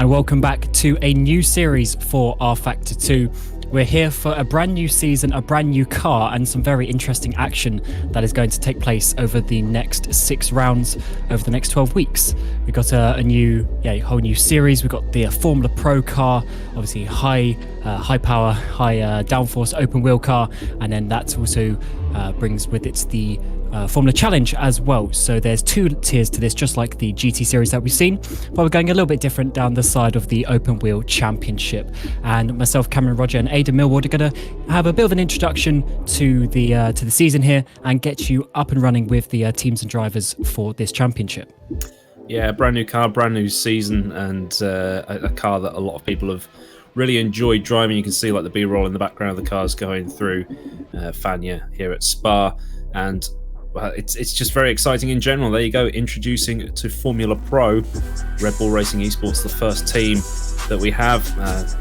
and welcome back to a new series for rFactor 2. We're here for a brand new season, a brand new car, and some very interesting action that is going to take place over the next 6 rounds, over the next 12 weeks. We've got a whole new series. We've got the Formula Pro car, obviously high power, high downforce open wheel car, and then that also brings with it the Formula Challenge as well. So there's 2 tiers to this, just like the GT series that we've seen, but we're going a little bit different down the side of the Open Wheel Championship. And myself, Cameron, Roger, and Aidan Millward are going to have a bit of an introduction to the season here and get you up and running with the teams and drivers for this championship. Yeah, brand new car, brand new season, and a car that a lot of people have really enjoyed driving. You can see like the B-roll in the background of the cars going through Fania here at Spa, and well, it's just very exciting in general. There you go, introducing to Formula Pro, Red Bull Racing Esports, the first team that we have.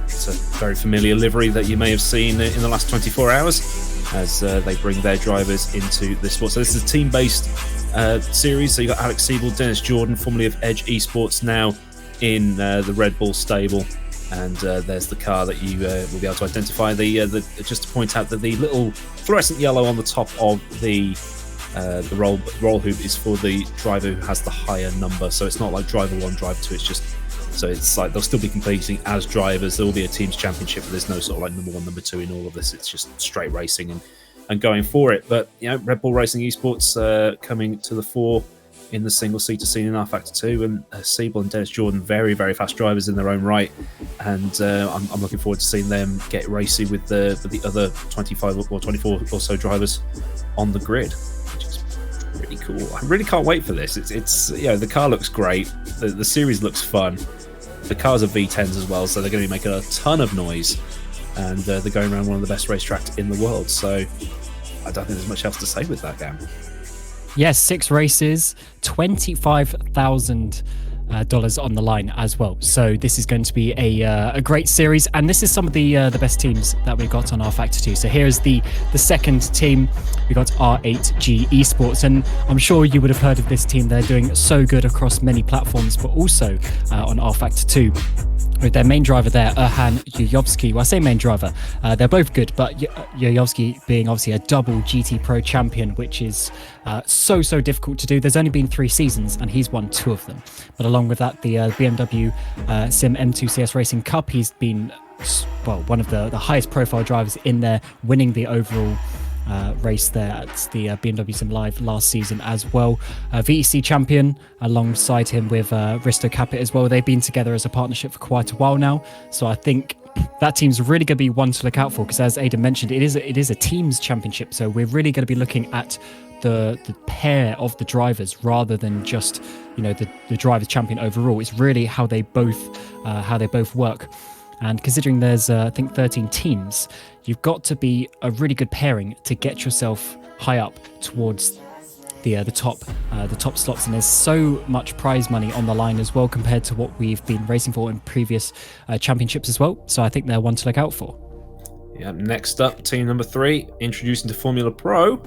It's a very familiar livery that you may have seen in the last 24 hours as they bring their drivers into this sport. So this is a team-based series. So you've got Alex Siebel, Dennis Jordan, formerly of Edge Esports, now in the Red Bull stable. And there's the car that you will be able to identify. Just to point out that the little fluorescent yellow on the top of the roll hoop is for the driver who has the higher number. So it's not like driver 1, driver 2. It's like they'll still be competing as drivers. There will be a team's championship, but there's no sort of like number 1, number 2 in all of this. It's just straight racing and going for it. But Red Bull Racing Esports coming to the fore in the single-seater scene in rFactor 2, and Siebel and Dennis Jordan, very, very fast drivers in their own right, and I'm looking forward to seeing them get racy with the other 25 or 24 or so drivers on the grid, which is really cool. I really can't wait for this. It's the car looks great, the series looks fun, the cars are V10s as well, so they're going to be making a ton of noise, and they're going around one of the best racetracks in the world, so I don't think there's much else to say with that game. Yes, 6 races, $25,000 on the line as well. So this is going to be a great series, and this is some of the best teams that we've got on rFactor 2. So here's the second team. We got R8G Esports, and I'm sure you would have heard of this team. They're doing so good across many platforms, but also on rFactor 2. With their main driver there, Erhan Yuyovsky. Well, I say main driver. They're both good, but Yuyovsky being obviously a double GT Pro champion, which is so difficult to do. There's only been 3 seasons, and he's won 2 of them. But along with that, the BMW Sim M2 CS Racing Cup, he's been one of the highest profile drivers in there, winning the overall race there at the BMW Sim Live last season as well. VEC champion alongside him with Risto Capit as well. They've been together as a partnership for quite a while now, so I think that team's really going to be one to look out for, because as Aidan mentioned, it is a teams championship, so we're really going to be looking at the pair of the drivers rather than just the drivers champion overall. It's really how they both work. And considering there's, I think, 13 teams, you've got to be a really good pairing to get yourself high up towards the top slots. And there's so much prize money on the line as well compared to what we've been racing for in previous championships as well. So I think they're one to look out for. Yeah. Next up, team number 3, introducing to Formula Pro.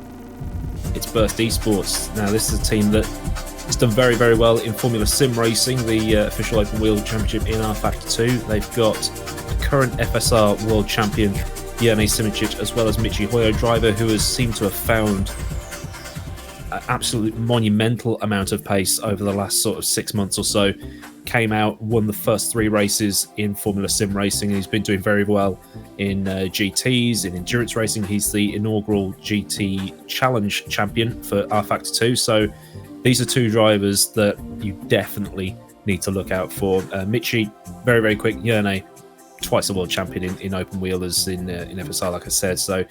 It's Burst Esports. Now, this is a team that has done very, very well in Formula Sim Racing, the official open wheel championship in rFactor 2. They've got the current FSR world champion, Jean Alesi Esports, as well as Michi Hoyo, driver who has seemed to have found an absolute monumental amount of pace over the last sort of 6 months or so. Came out, won the first 3 races in Formula Sim Racing, and he's been doing very well in GTs, in endurance racing. He's the inaugural GT Challenge champion for rFactor 2, so these are 2 drivers that you definitely need to look out for. Michi, very, very quick. Yerne, twice the world champion in open wheelers in FSR, like I said. So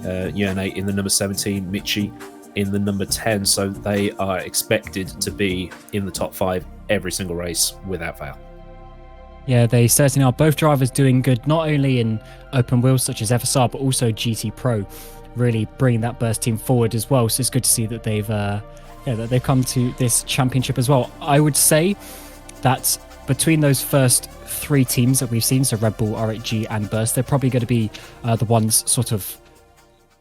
Yerne in the number 17, Michi in the number 10. So they are expected to be in the top 5 every single race without fail. Yeah, they certainly are. Both drivers doing good, not only in open wheels such as FSR, but also GT Pro, really bringing that Burst team forward as well. So it's good to see that they've come to this championship as well. I would say that between those first 3 teams that we've seen, so Red Bull, R8G and Burst, they're probably going to be the ones sort of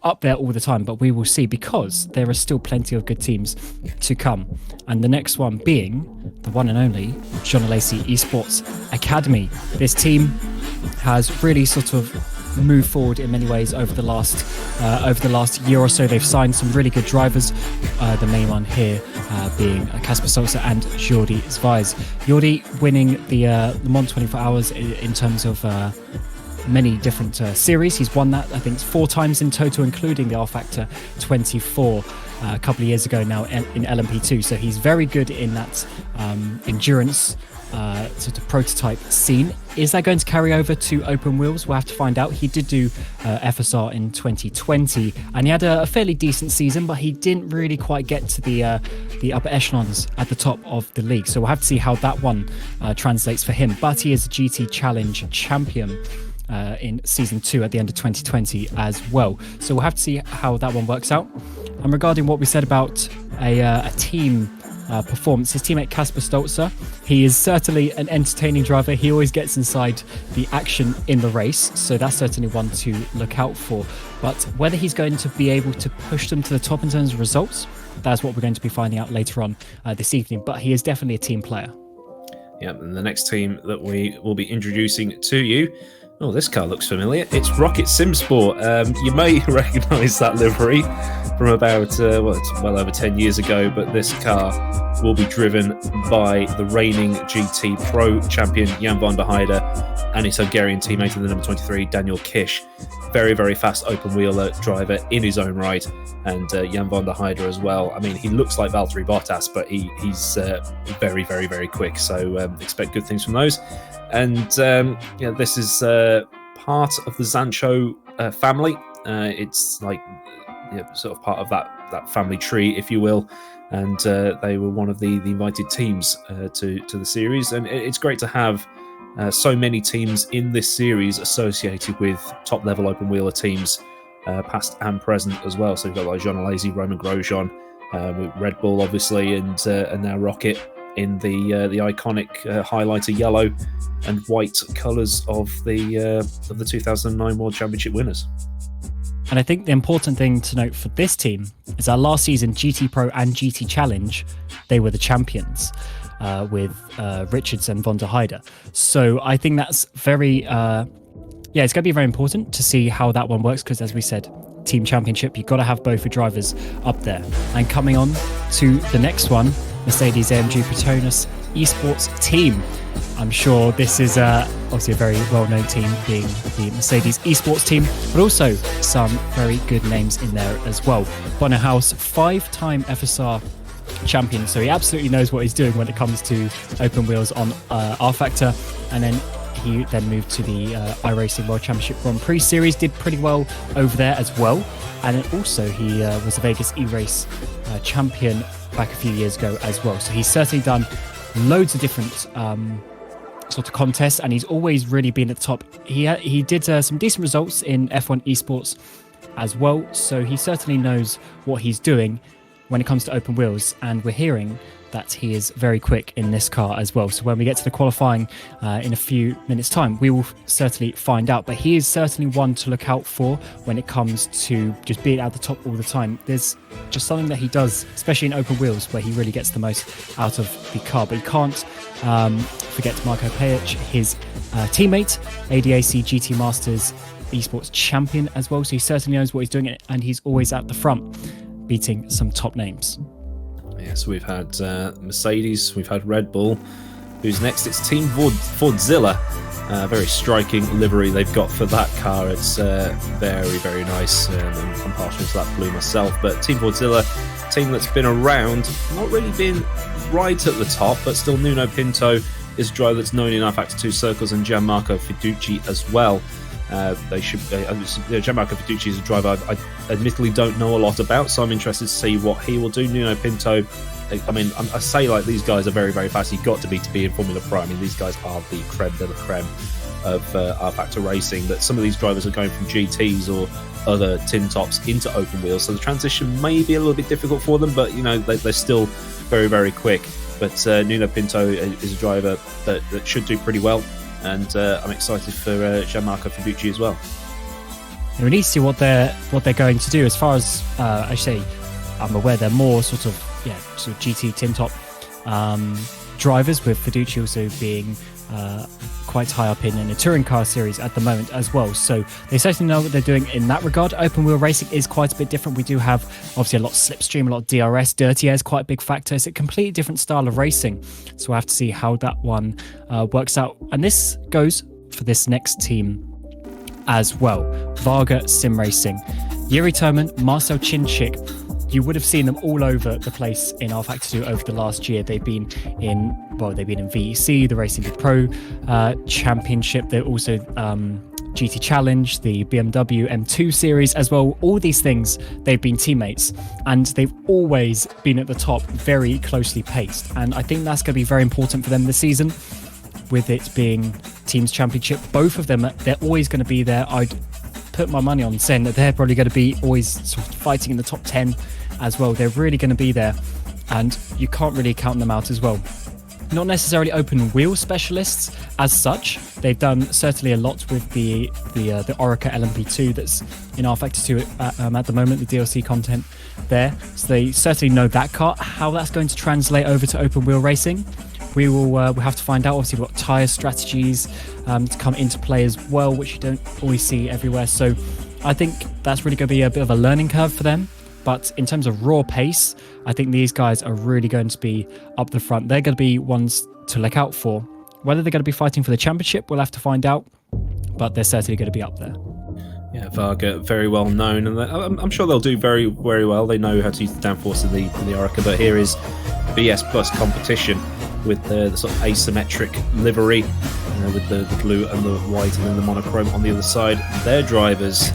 up there all the time, but we will see, because there are still plenty of good teams to come. And the next one being the one and only Jean Alesi Esports Academy. This team has really sort of moved forward in many ways over the last year or so. They've signed some really good drivers. The main one here being Kasper Stolzer and Jordi Zwijs. Jordi winning the Le Mans 24 Hours in terms of many different series. He's won that, I think, 4 times in total, including the rFactor 24 a couple of years ago now in LMP2. So he's very good in that endurance sort of prototype scene. Is that going to carry over to open wheels? We'll have to find out. He did do FSR in 2020, and he had a fairly decent season, but he didn't really quite get to the upper echelons at the top of the league. So we'll have to see how that one translates for him. But he is a GT Challenge champion in season 2 at the end of 2020 as well. So we'll have to see how that one works out. And regarding what we said about a team performance, his teammate Kasper Stolzer, he is certainly an entertaining driver. He always gets inside the action in the race, so that's certainly one to look out for. But whether he's going to be able to push them to the top in terms of results, that's what we're going to be finding out later on this evening. But he is definitely a team player. Yeah, and the next team that we will be introducing to you, oh, this car looks familiar. It's Rocket SimSport. You may recognise that livery from about, it's well over 10 years ago, but this car will be driven by the reigning GT Pro champion Jan van der Heijden and his Hungarian teammate in the number 23, Daniel Kish. Very, very fast open-wheeler driver in his own right, and Jan van der Heijden as well. I mean, he looks like Valtteri Bottas, but he's very, very, very quick, so expect good things from those. And this is part of the Zancho family. It's like sort of part of that family tree, if you will. And they were one of the invited teams to the series. And it's great to have so many teams in this series associated with top-level open-wheeler teams, past and present as well. So you've got like Jean Alesi, Romain Grosjean, Red Bull, obviously, and now Rocket in the iconic highlighter yellow and white colours of the 2009 World Championship winners. And I think the important thing to note for this team is that last season, GT Pro and GT Challenge, they were the champions with Richards and van der Heijden. So I think that's very, it's going to be very important to see how that one works, because as we said, team championship, you've got to have both the drivers up there. And coming on to the next one, Mercedes-AMG Petronas Esports team. I'm sure this is obviously a very well-known team, being the Mercedes Esports team, but also some very good names in there as well. Bonner House, 5-time FSR champion, so he absolutely knows what he's doing when it comes to open wheels on rFactor. And then he moved to the iRacing World Championship Grand Prix Series, did pretty well over there as well. And then also he was a Vegas E-Race champion back a few years ago as well. So he's certainly done loads of different sort of contests, and he's always really been at the top. He did some decent results in F1 Esports as well, so he certainly knows what he's doing when it comes to open wheels, and we're hearing that he is very quick in this car as well. So when we get to the qualifying in a few minutes time, we will certainly find out, but he is certainly one to look out for when it comes to just being at the top all the time. There's just something that he does, especially in open wheels, where he really gets the most out of the car. But you can't forget Marko Pajic, his teammate, ADAC GT Masters Esports champion as well. So he certainly knows what he's doing, and he's always at the front, beating some top names. Yeah, so we've had Mercedes, we've had Red Bull. Who's next? It's Team Fordzilla. Very striking livery they've got for that car. It's very, very nice. I'm partial to that blue myself. But Team Fordzilla, team that's been around, not really been right at the top, but still Nuno Pinto is a driver that's known in rFactor 2 circles, and Gianmarco Fiduci as well. Gianmarco Fiduci is a driver I admittedly don't know a lot about, so I'm interested to see what he will do. Nuno Pinto, I mean, I say like these guys are very, very fast. You've got to be in Formula Pro. I mean, these guys are the creme de la creme of rFactor racing, but some of these drivers are going from GTs or other tin tops into open wheels, so the transition may be a little bit difficult for them, but you know, they're still very, very quick. But Nuno Pinto is a driver that should do pretty well, and I'm excited for Gianmarco Fiduci as well. And we need to see what they're going to do. As far as I say, I'm aware they're more sort of GT tin top drivers, with Fiduci also being quite high up in a touring car series at the moment as well. So they certainly know what they're doing in that regard. Open wheel racing is quite a bit different. We do have obviously a lot of slipstream, a lot of DRS. Dirty air is quite a big factor. It's a completely different style of racing. So we'll have to see how that one works out. And this goes for this next team as well. Varga Sim Racing. Yuri Toman, Marcel Chinchik. You would have seen them all over the place in rFactor 2 over the last year. They've been in VEC, the Racing League Pro Championship. They're also GT Challenge, the BMW M2 series as well. All these things, they've been teammates, and they've always been at the top, very closely paced. And I think that's going to be very important for them this season, with it being Teams Championship. Both of them, they're always going to be there. I'd put my money on saying that they're probably going to be always sort of fighting in the top 10 as well. They're really going to be there, and you can't really count them out as well. Not necessarily open wheel specialists as such. They've done certainly a lot with the Orica LMP2 that's in rFactor 2 at the moment, the DLC content there. So they certainly know that car. How that's going to translate over to open wheel racing, we'll have to find out. Obviously, we've got tyre strategies to come into play as well, which you don't always see everywhere. So I think that's really going to be a bit of a learning curve for them. But in terms of raw pace, I think these guys are really going to be up the front. They're going to be ones to look out for. Whether they're going to be fighting for the championship, we'll have to find out. But they're certainly going to be up there. Yeah, Varga, very well known, and I'm sure they'll do very, very well. They know how to use the downforce of the Orica. But here is BS Plus competition with the sort of asymmetric livery, with the blue and the white, and then the monochrome on the other side. Their drivers,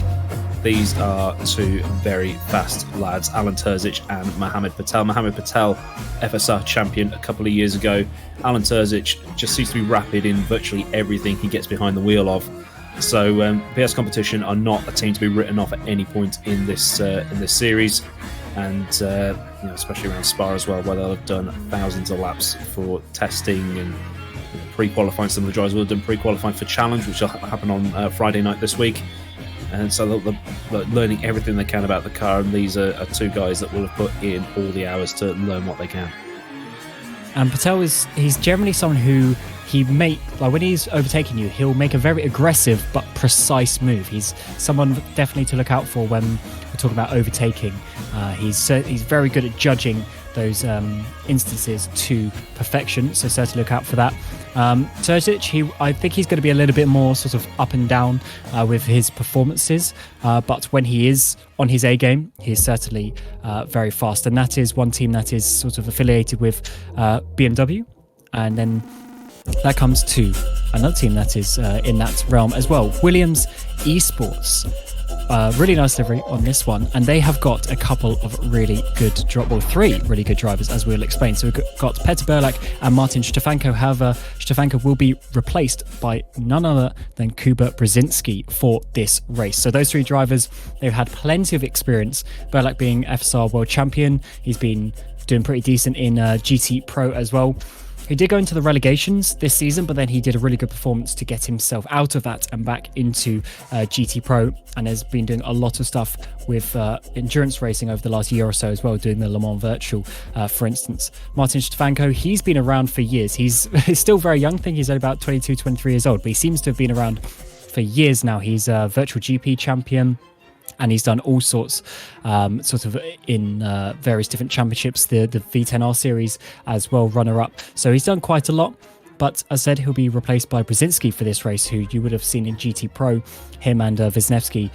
these are two very fast lads, Alan Terzic and Mohamed Patel. Mohamed Patel, FSR champion a couple of years ago. Alan Terzic just seems to be rapid in virtually everything he gets behind the wheel of. So BS Competition are not a team to be written off at any point in this series, and especially around Spa as well, where they'll have done thousands of laps for testing and pre-qualifying. Some of the drivers will have done pre-qualifying for Challenge, which will happen on Friday night this week. And so they're learning everything they can about the car, and these are two guys that will have put in all the hours to learn what they can. And Patel he's generally someone who when he's overtaking you, he'll make a very aggressive but precise move. He's someone definitely to look out for when we're talking about overtaking. He's very good at judging those instances to perfection, so certainly look out for that. Terzic, I think he's going to be a little bit more sort of up and down with his performances, but when he is on his A game, he's certainly very fast, and that is one team that is sort of affiliated with BMW, and then that comes to another team that is in that realm as well, Williams Esports. Really nice livery on this one, and they have got a couple of really good three really good drivers, as we'll explain. So we've got Petr Berlak and Martin Stefanko. However, Stefanko will be replaced by none other than Kuba Brzezinski for this race. So those three drivers, they've had plenty of experience. Berlak being FSR World Champion, he's been doing pretty decent in GT Pro as well. He did go into the relegations this season, but then he did a really good performance to get himself out of that and back into GT Pro, and has been doing a lot of stuff with endurance racing over the last year or so as well, doing the Le Mans Virtual, for instance. Martin Stefanko, he's been around for years. He's still very young. I think he's only about 22, 23 years old, but he seems to have been around for years now. He's a virtual GP champion, and he's done all sorts sort of in various different championships, the V10R series as well, runner-up. So he's done quite a lot. But as I said, he'll be replaced by Brzezinski for this race, who you would have seen in GT Pro. Him and Wisniewski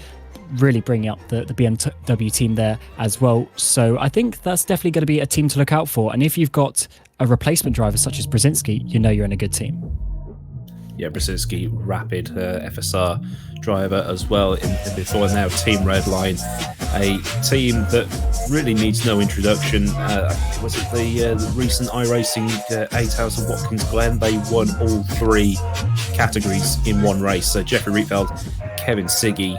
really bringing up the BMW team there as well. So I think that's definitely going to be a team to look out for. And if you've got a replacement driver such as Brzezinski, you know you're in a good team. Yeah, Brzezinski, rapid FSR driver as well before now Team Redline, a team that really needs no introduction. Was it the recent iRacing 8000 Watkins Glen? They won all three categories in one race. So Jeffrey Rietveld, Kevin Siggy,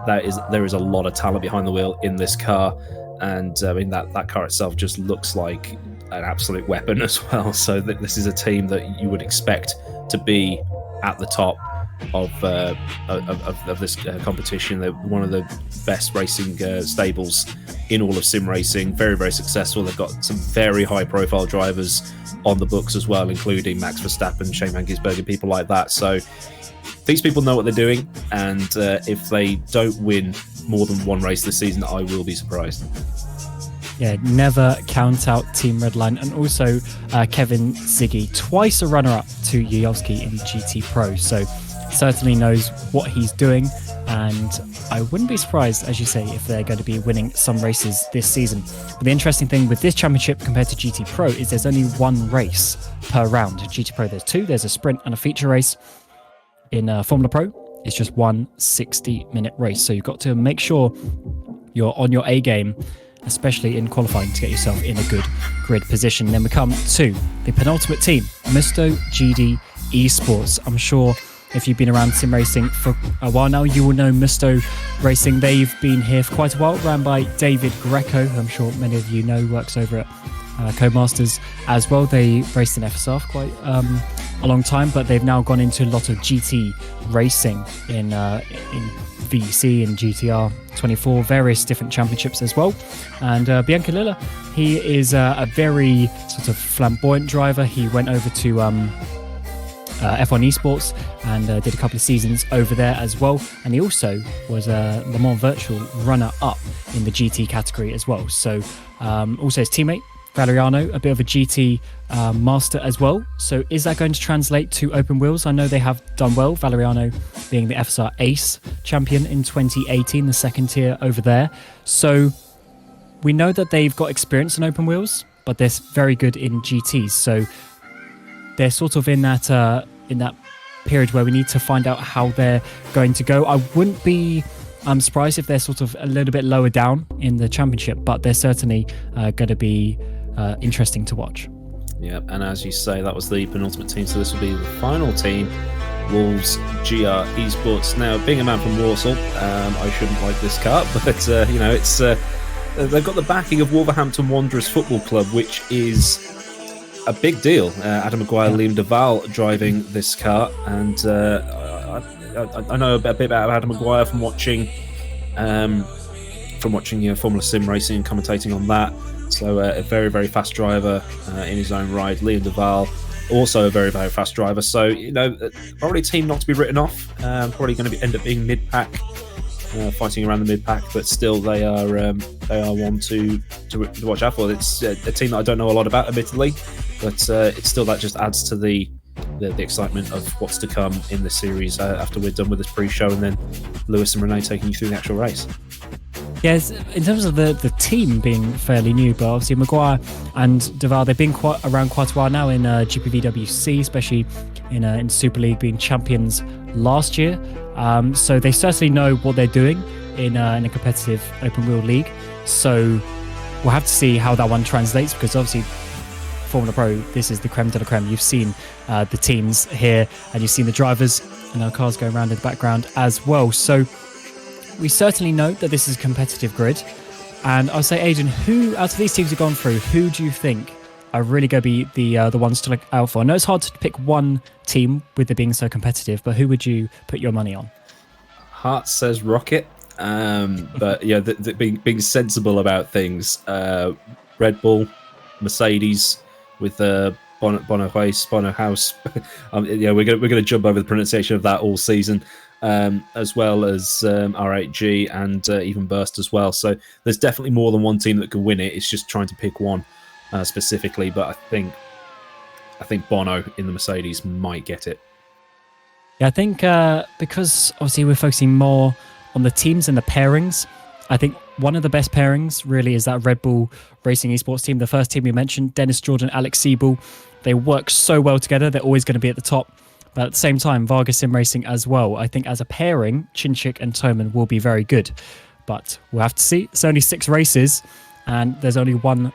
there is a lot of talent behind the wheel in this car, and I mean that car itself just looks like an absolute weapon as well. So this is a team that you would expect to be at the top of this competition. They're one of the best racing stables in all of sim racing. Very, very successful. They've got some very high profile drivers on the books as well, including Max Verstappen, Shane Van Gisbergen, people like that. So these people know what they're doing, and if they don't win more than one race this season, I will be surprised. Yeah, never count out Team Redline. And also Kevin Ziggy, twice a runner-up to Yuyovsky in GT Pro, so certainly knows what he's doing, and I wouldn't be surprised, as you say, if they're going to be winning some races this season. But the interesting thing with this championship compared to GT Pro is there's only one race per round. In GT Pro there's two, there's a sprint and a feature race. In Formula Pro, it's just one 60-minute race, so you've got to make sure you're on your A game, especially in qualifying, to get yourself in a good grid position. Then we come to the penultimate team, MustoGD Esports. I'm sure if you've been around sim racing for a while now, you will know Musto Racing. They've been here for quite a while, ran by David Greco, who I'm sure many of you know works over at Codemasters as well. They raced in FSR for quite a long time, but they've now gone into a lot of GT racing in VEC and GTR 24, various different championships as well. And Bianca Lilla, he is a very sort of flamboyant driver. He went over to F1 Esports and did a couple of seasons over there as well. And he also was a Le Mans Virtual runner-up in the GT category as well. So also his teammate, Valeriano, a bit of a GT master as well. So is that going to translate to open wheels? I know they have done well, Valeriano being the FSR Ace champion in 2018, the second tier over there. So we know that they've got experience in open wheels, but they're very good in GTs. So they're sort of in that period where we need to find out how they're going to go. I wouldn't be surprised if they're sort of a little bit lower down in the championship, but they're certainly going to be interesting to watch. Yeah, and as you say, that was the penultimate team, so this will be the final team, Wolves GR Esports. Now, being a man from Walsall, I shouldn't like this car, but you know, it's they've got the backing of Wolverhampton Wanderers Football Club, which is a big deal. Adam Maguire, Liam Duval driving this car, and I know a bit about Adam Maguire from watching Formula Sim racing and commentating on that. So a very, very fast driver in his own right. Liam Duval, also a very, very fast driver. So, you know, probably a team not to be written off. Probably going to end up being mid-pack, fighting around the mid-pack, but still they are one to watch out for. It's a team that I don't know a lot about, admittedly, but it's still, that just adds to the excitement of what's to come in this series after we're done with this pre-show, and then Lewis and Renee taking you through the actual race. Yes, in terms of the team being fairly new, but obviously Maguire and Duval, they've been around quite a while now in GPVWC, especially in Super League, being champions last year. So they certainly know what they're doing in a competitive open wheel league. So we'll have to see how that one translates, because obviously Formula Pro, this is the creme de la creme. You've seen the teams here, and you've seen the drivers and our cars going around in the background as well. So we certainly know that this is a competitive grid. And I'll say, Aidan, who out of these teams have gone through, who do you think are really going to be the ones to look out for? I know it's hard to pick one team with it being so competitive, but who would you put your money on? Heart says Rocket, but yeah, being sensible about things. Red Bull, Mercedes with Bono House. Yeah, we're gonna jump over the pronunciation of that all season. As well as R8G and even Burst as well. So there's definitely more than one team that can win it. It's just trying to pick one specifically. But I think Bono in the Mercedes might get it. Yeah, I think because obviously we're focusing more on the teams and the pairings, I think one of the best pairings really is that Red Bull Racing Esports team. The first team we mentioned, Dennis Jordan, Alex Siebel, they work so well together. They're always going to be at the top. But at the same time, Vargas Sim Racing as well. I think as a pairing, Chinchik and Toman will be very good. But we'll have to see. It's only 6 races, and there's only 1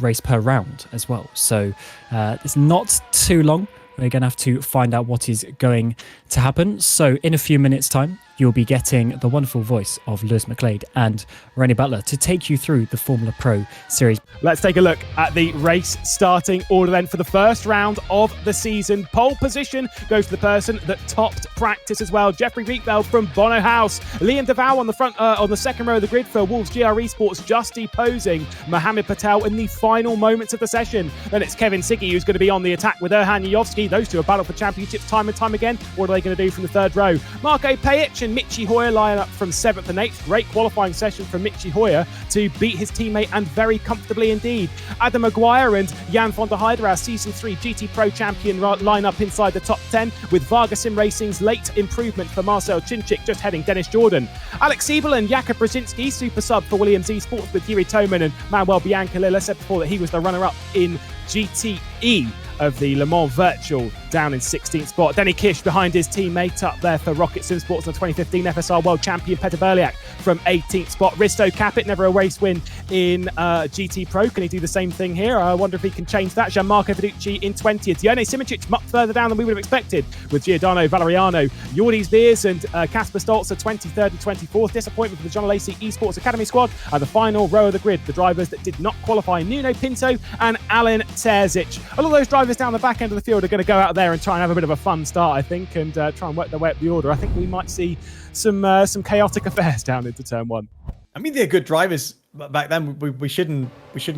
race per round as well. So it's not too long. We're going to have to find out what is going to happen. So in a few minutes' time, you'll be getting the wonderful voice of Lewis McLeod and Rennie Butler to take you through the Formula Pro series. Let's take a look at the race starting order then for the first round of the season. Pole position goes to the person that topped practice as well. Jeffrey Rietveld from Bono House. Liam DeVow on the front, on the second row of the grid for Wolves GR Esports, just deposing Mohamed Patel in the final moments of the session. Then it's Kevin Siggy who's going to be on the attack with Erhan Yovski. Those two have battled for championships time and time again. What are they going to do from the third row? Marco Pajic and Michi Hoyer line up from 7th and 8th. Great qualifying session from Michi Hoyer to beat his teammate, and very comfortably indeed. Adam Maguire and Jan van der Heide, our Season 3 GT Pro champion, line up inside the top 10, with Vargas Sim Racing's late improvement for Marcel Chinchik just heading Dennis Jordan. Alex Siebel and Jakub Brzezinski, super sub for Williams Esports with Yuri Toman and Manuel Biancalilla. Said before that he was the runner-up in GTE of the Le Mans Virtual, down in 16th spot. Denny Kish behind his teammate up there for Rocket Sim Sports, the 2015 FSR World Champion Petr Berliak from 18th spot. Risto Capit, never a race win in GT Pro. Can he do the same thing here? I wonder if he can change that. Gianmarco Fiducci in 20th. Yone Simicic much further down than we would have expected, with Giordano Valeriano, Jordis Beers and Casper Stoltz at 23rd and 24th. Disappointment for the Jean Alesi Esports Academy squad. At the final row of the grid, the drivers that did not qualify, Nuno Pinto and Alan Terzic. A lot of those drivers down the back end of the field are going to go out there and try and have a bit of a fun start, I think, and try and work their way up the order. I think we might see some chaotic affairs down into turn 1. I mean, they're good drivers. Back then, we shouldn't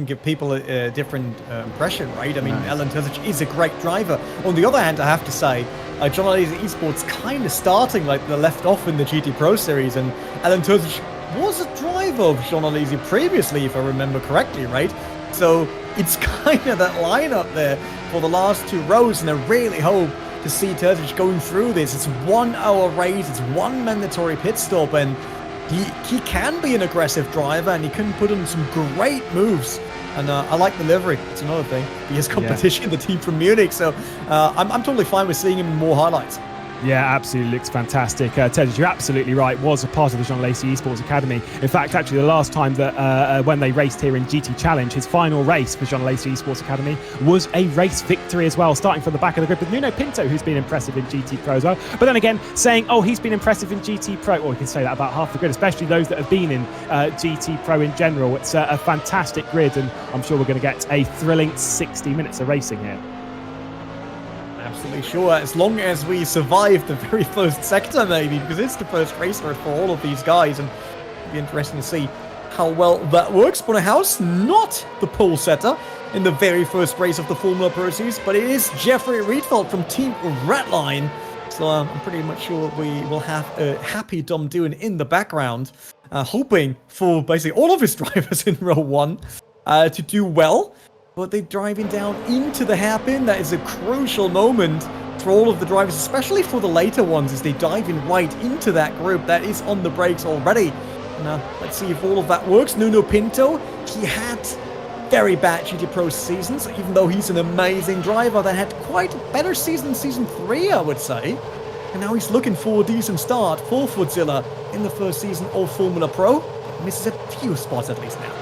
give people a different impression, right? I mean, Alan Terzic is a great driver. On the other hand, I have to say, Jean Alesi Esports kind of starting like they left off in the GT Pro series, and Alan Terzic was a driver of Jean Alesi previously, if I remember correctly, right? So it's kind of that lineup there for the last 2 rows, and I really hope to see Terzic going through this. It's 1 hour race, it's 1 mandatory pit stop, and he can be an aggressive driver, and he can put in some great moves. And I like the livery. It's another thing. He has competition, the team from Munich, so I'm totally fine with seeing him in more highlights. Yeah, absolutely looks fantastic. Terzic, you're absolutely right, was a part of the Jean Alesi Esports Academy. In fact, actually, the last time that when they raced here in GT Challenge, his final race for Jean Alesi Esports Academy was a race victory as well, starting from the back of the grid with Nuno Pinto, who's been impressive in GT Pro as well. But then again, saying, oh, he's been impressive in GT Pro, or you can say that about half the grid, especially those that have been in GT Pro in general. It's a fantastic grid, and I'm sure we're going to get a thrilling 60 minutes of racing here. Absolutely sure, as long as we survive the very first sector, maybe, because it's the first race for all of these guys, and it'll be interesting to see how well that works. Bono House, not the pole setter in the very first race of the Formula Pro Series, but it is Jeffrey Rietveld from Team Redline. So I'm pretty much sure we will have a happy Dom Doon in the background, hoping for basically all of his drivers in row 1 to do well. But they're driving down into the hairpin. That is a crucial moment for all of the drivers, especially for the later ones, as they dive in right into that group that is on the brakes already. And let's see if all of that works. Nuno Pinto, he had very bad GT Pro seasons, even though he's an amazing driver that had quite a better season Season 3, I would say. And now he's looking for a decent start for Fordzilla in the first season of Formula Pro. But misses a few spots at least now.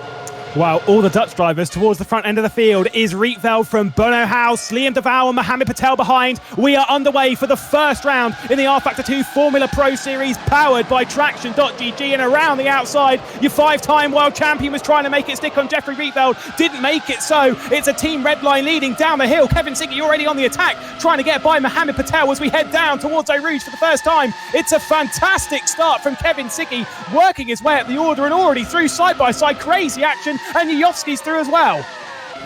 Wow, all the Dutch drivers towards the front end of the field is Rietveld from Bono House, Liam DeVow and Mohamed Patel behind. We are underway for the first round in the rFactor 2 Formula Pro Series, powered by TraxionGG. And around the outside, your 5-time world champion was trying to make it stick on Jeffrey Rietveld. Didn't make it, so it's a Team Redline leading down the hill. Kevin Siggy already on the attack, trying to get by Mohamed Patel as we head down towards Eau Rouge for the first time. It's a fantastic start from Kevin Siggy, working his way up the order and already through side-by-side. Crazy action. And Yovski's through as well.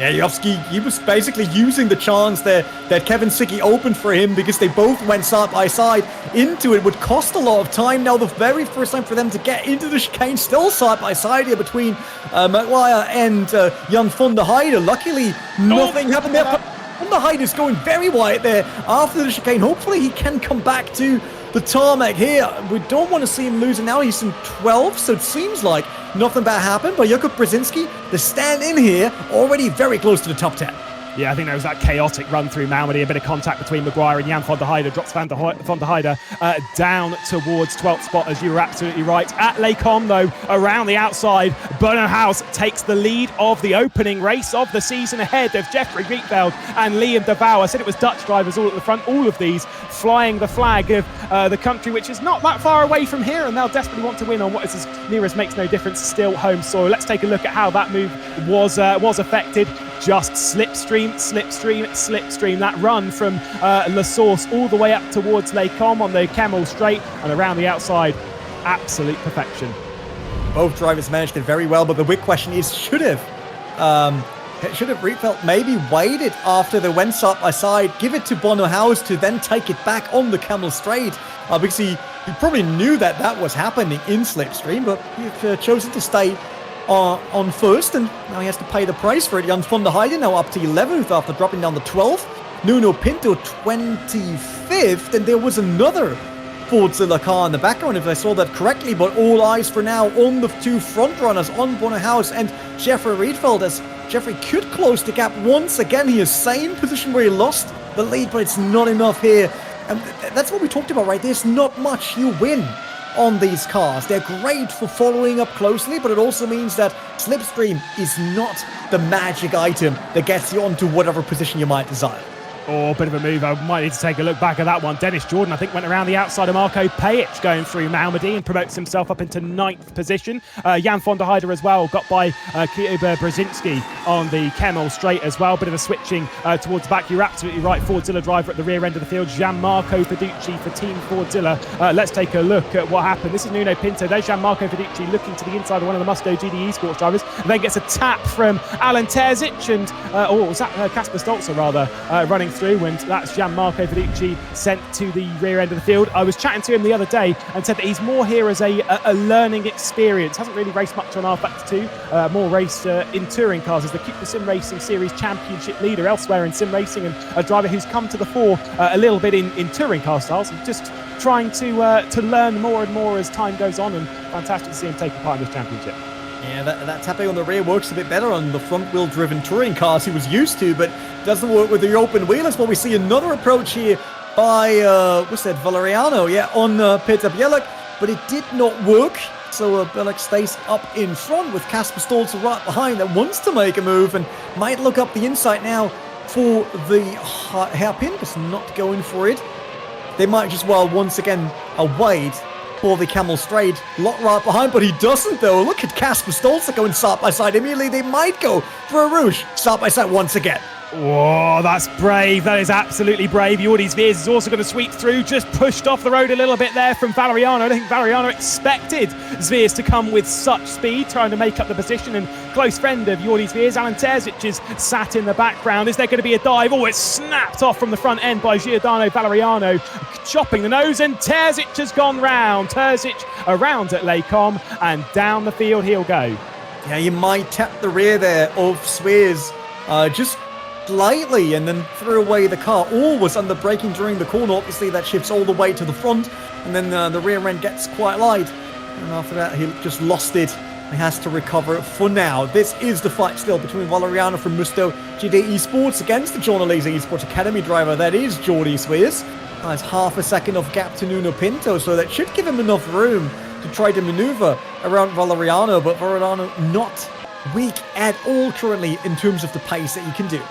Yeah, Yovski, he was basically using the chance there that Kevin Siggy opened for him, because they both went side by side into it. Would cost a lot of time. Now the very first time for them to get into the chicane, still side by side here between Maguire and Jan van der Heide. Luckily, nothing happened there. But van der Heide is going very wide there after the chicane. Hopefully he can come back to the tarmac here. We don't want to see him losing now. He's in 12th, so it seems like nothing bad happened. But Jakub Brzezinski, the stand-in here, already very close to the top 10. Yeah, I think there was that chaotic run through Malmedy, a bit of contact between Maguire and Jan van der Heijden, drops van der Heijden down towards 12th spot, as you were absolutely right. At Lecom, though, around the outside, Bono House takes the lead of the opening race of the season ahead of Jeffrey Rietveld and Liam de Vouw. I said it was Dutch drivers all at the front, all of these flying the flag of the country, which is not that far away from here, and they'll desperately want to win on what is as near as makes no difference, still home soil. Let's take a look at how that move was affected. Just slipstream. That run from La Source all the way up towards Les Combes on the Camel Straight and around the outside. Absolute perfection. Both drivers managed it very well, but the big question is, should have Rietveld maybe waited after they went side by side, give it to Bono House to then take it back on the Camel Straight? Because he probably knew that was happening in slipstream, but he's chosen to stay on first, and now he has to pay the price for it. Jan van der Heijden now up to 11th after dropping down to 12th. Nuno Pinto 25th, and there was another Fordzilla car in the background, if I saw that correctly, but all eyes for now on the two front runners, on Bono House and Jeffrey Rietveld, as Jeffrey could close the gap once again. He is same position where he lost the lead, but it's not enough here. And that's what we talked about, right? There's not much you win on these cars. They're great for following up closely, but it also means that slipstream is not the magic item that gets you onto whatever position you might desire. Oh, bit of a move. I might need to take a look back at that one. Dennis Jordan, I think, went around the outside of Marco Pajic going through Malmedy and promotes himself up into 9th position. Jan van der Heijden as well, got by Kieber Brzezinski on the Camel Straight as well. Bit of a switching towards the back. You're absolutely right. Fordzilla driver at the rear end of the field, Gianmarco Fiducci for Team Fordzilla. Let's take a look at what happened. This is Nuno Pinto. There's Gianmarco Fiducci looking to the inside of one of the Musto GD Esports drivers, and then gets a tap from Alan Terzic and, was that Kasper Stolzer rather, running through, and that's Gianmarco Fiducci sent to the rear end of the field. I was chatting to him the other day and said that he's more here as a learning experience. Hasn't really raced much on rFactor 2, more raced in touring cars as the Cupra Sim Racing Series Championship leader elsewhere in sim racing, and a driver who's come to the fore a little bit in touring car styles, and just trying to learn more and more as time goes on, and fantastic to see him taking part in this championship. Yeah, that tapping on the rear works a bit better on the front-wheel driven touring cars he was used to, but doesn't work with the open wheel. As well, we see another approach here by, what's that, Valeriano, on Peter Bielek, but it did not work. So Bielek stays up in front with Kasper Stolzer right behind that wants to make a move and might look up the inside now for the hairpin, just not going for it. They might just, well, once again, wait for the Camel Straight, lock right behind, but he doesn't though. Look at Kasper Stolzer going side by side. Immediately they might go for a Rouge side by side once again. Whoa, that's brave. That is absolutely brave. Jordi Zwiers is also going to sweep through. Just pushed off the road a little bit there from Valeriano. I don't think Valeriano expected Zwiers to come with such speed, trying to make up the position. And close friend of Jordi Zwiers, Alan Terzic, is sat in the background. Is there going to be a dive? Oh, it's snapped off from the front end by Giordano Valeriano, chopping the nose, and Terzic has gone round. Terzic around at Les Combes, and down the field he'll go. Yeah, you might tap the rear there of Zwiers, just slightly, and then threw away the car. All was under braking during the corner. Obviously that shifts all the way to the front, and then the rear end gets quite light, and after that he just lost it. He has to recover it for now. This is the fight still between Valeriano from Musto GD Esports against the Jean Alesi Esports Academy driver that is Jordi Zwiers. It's half a second off gap to Nuno Pinto, so that should give him enough room to try to maneuver around Valeriano, but Valeriano not weak at all currently in terms of the pace that you can do.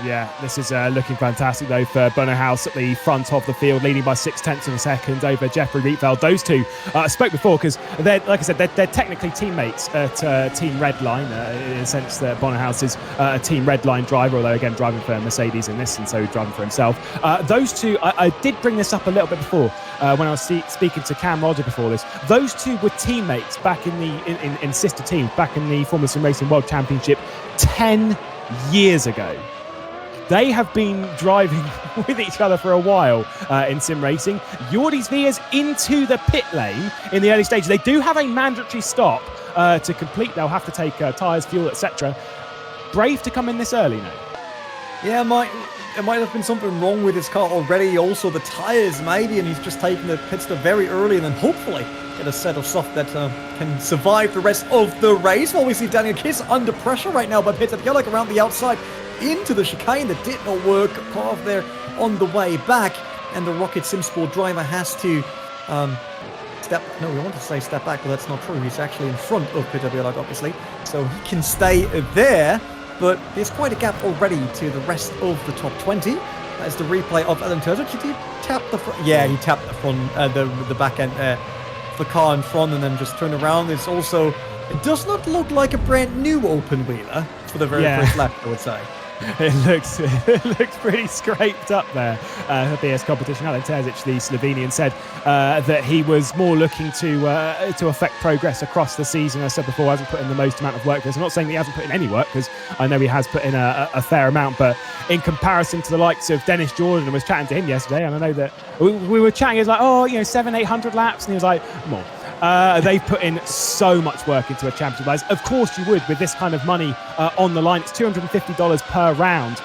Yeah, this is looking fantastic though for Bono House at the front of the field, leading by 0.6 of a second over Jeffrey Rietveld. Those two, I spoke before because they're, like I said, they're technically teammates at Team Redline, in a sense that Bono House is a Team Redline driver, although again driving for Mercedes in this, and so driving for himself. Those two, I did bring this up a little bit before when I was speaking to Cam Roger before this. Those two were teammates back in sister teams back in the Formula Sim Racing World Championship 10 years ago. They have been driving with each other for a while in sim racing. Jordi Zwiers into the pit lane in the early stages. They do have a mandatory stop to complete. They'll have to take tyres, fuel, etc. Brave to come in this early now. Yeah, it might have been something wrong with his car already. Also the tyres maybe, and he's just taking the pit stop very early, and then hopefully get a set of stuff that can survive the rest of the race. While we see Daniel Kiss under pressure right now by Peter Bielek around the outside. into the chicane that did not work. Cut off there on the way back, and the Rocket Sim Sport driver has to step back, but that's not true. He's actually in front of Peter Bielak, obviously, so he can stay there, but there's quite a gap already to the rest of the top 20. That's the replay of Adam Turner. Did he tap the front? Yeah, he tapped the front, the back end, the car in front, and then just turned around. It does not look like a brand new open wheeler for the very first lap, I would say. It looks pretty scraped up there. BS competition. Alen Terzic, the Slovenian, said that he was more looking to affect progress across the season. As I said before, hasn't put in the most amount of work. I'm not saying that he hasn't put in any work, because I know he has put in a fair amount, but in comparison to the likes of Dennis Jordan, I was chatting to him yesterday, and I know that we were chatting, he was like, 700-800 laps, and he was like, more. They've put in so much work into a championship. Guys, of course you would, with this kind of money on the line. It's $250 per round